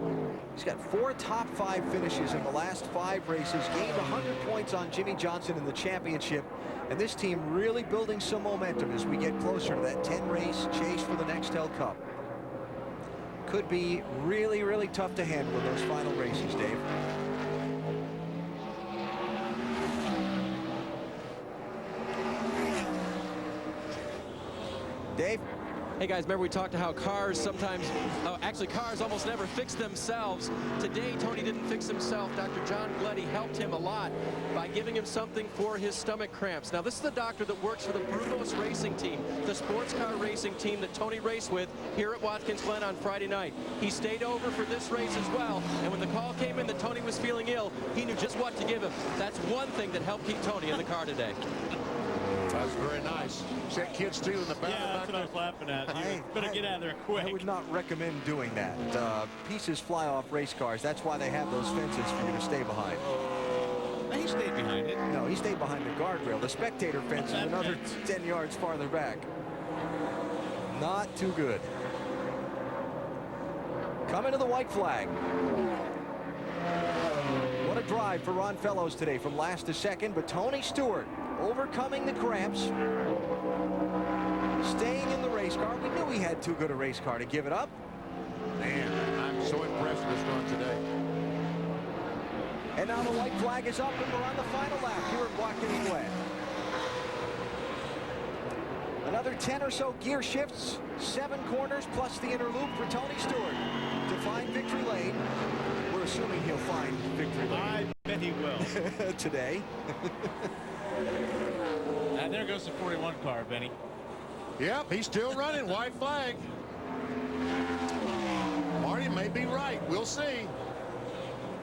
S2: He's got 4 top 5 finishes in the last 5 races, gained 100 points on Jimmy Johnson in the championship, and this team really building some momentum as we get closer to that 10-race chase for the Nextel Cup. Could be really, really tough to handle in those final races, Dave. Dave?
S5: Hey guys, remember we talked to how cars sometimes, actually cars almost never fix themselves. Today, Tony didn't fix himself. Dr. John Glen helped him a lot by giving him something for his stomach cramps. Now, this is the doctor that works for the Brumos racing team, the sports car racing team that Tony raced with here at Watkins Glen on Friday night. He stayed over for this race as well, and when the call came in that Tony was feeling ill, he knew just what to give him. That's one thing that helped keep Tony in the car today.
S1: That's very nice. See that kid stealing the back.
S3: Yeah, that's what I was laughing at. You better get out of there quick.
S2: I would not recommend doing that. Pieces fly off race cars. That's why they have those fences for you to stay behind.
S3: He stayed behind it.
S2: No, he stayed behind the guardrail. The spectator fence is another 10 yards farther back. Not too good. Coming to the white flag. What a drive for Ron Fellows today from last to second, but Tony Stewart overcoming the cramps, staying in the race car. We knew he had too good a race car to give it up.
S1: Man, I'm so impressed with this run today.
S2: And now the white flag is up, and we're on the final lap here at Watkins Glen. Another 10 or so gear shifts, 7 corners plus the inner loop for Tony Stewart to find victory lane. We're assuming he'll find victory lane.
S3: I bet he will.
S2: Today.
S3: And there goes the 41 car, Benny.
S1: Yep, he's still running. White flag. Marty may be right. We'll see.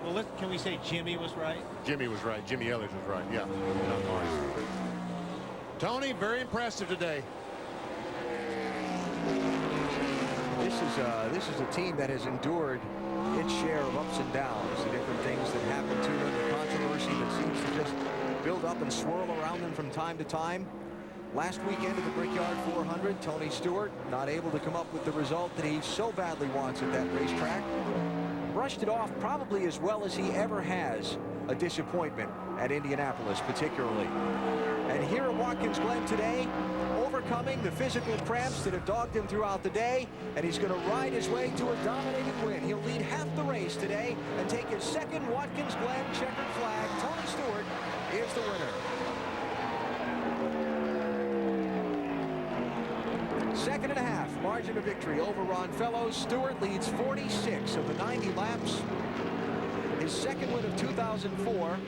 S3: Well, can we say Jimmy was right?
S1: Jimmy was right. Jimmy Elliott was right. Yeah, not Marty. Tony, very impressive today.
S2: This is a team that has endured its share of ups and downs, the different things that happen to them, the controversy that seems to just build up and swirl around them from time to time. Last weekend at the Brickyard 400, Tony Stewart not able to come up with the result that he so badly wants at that racetrack. Brushed it off probably as well as he ever has. A disappointment at Indianapolis particularly. And here at Watkins Glen today, overcoming the physical cramps that have dogged him throughout the day, and he's going to ride his way to a dominating win. He'll lead half the race today and take his second Watkins Glen checkered flag. Tony Stewart is the winner. Second and a half margin of victory over Ron Fellows. Stewart leads 46 of the 90 laps. His second win of 2004.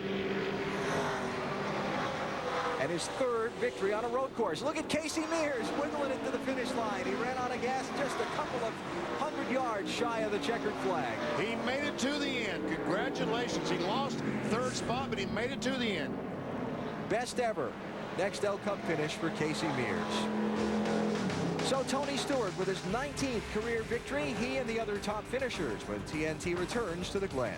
S2: And his third victory on a road course. Look at Casey Mears wiggling it to the finish line. He ran out of gas just a couple of 100 yards shy of the checkered flag.
S1: He made it to the end. Congratulations. He lost third spot, but he made it to the end.
S2: Best ever Nextel Cup finish for Casey Mears. So Tony Stewart with his 19th career victory, he and the other top finishers when TNT returns to the Glen.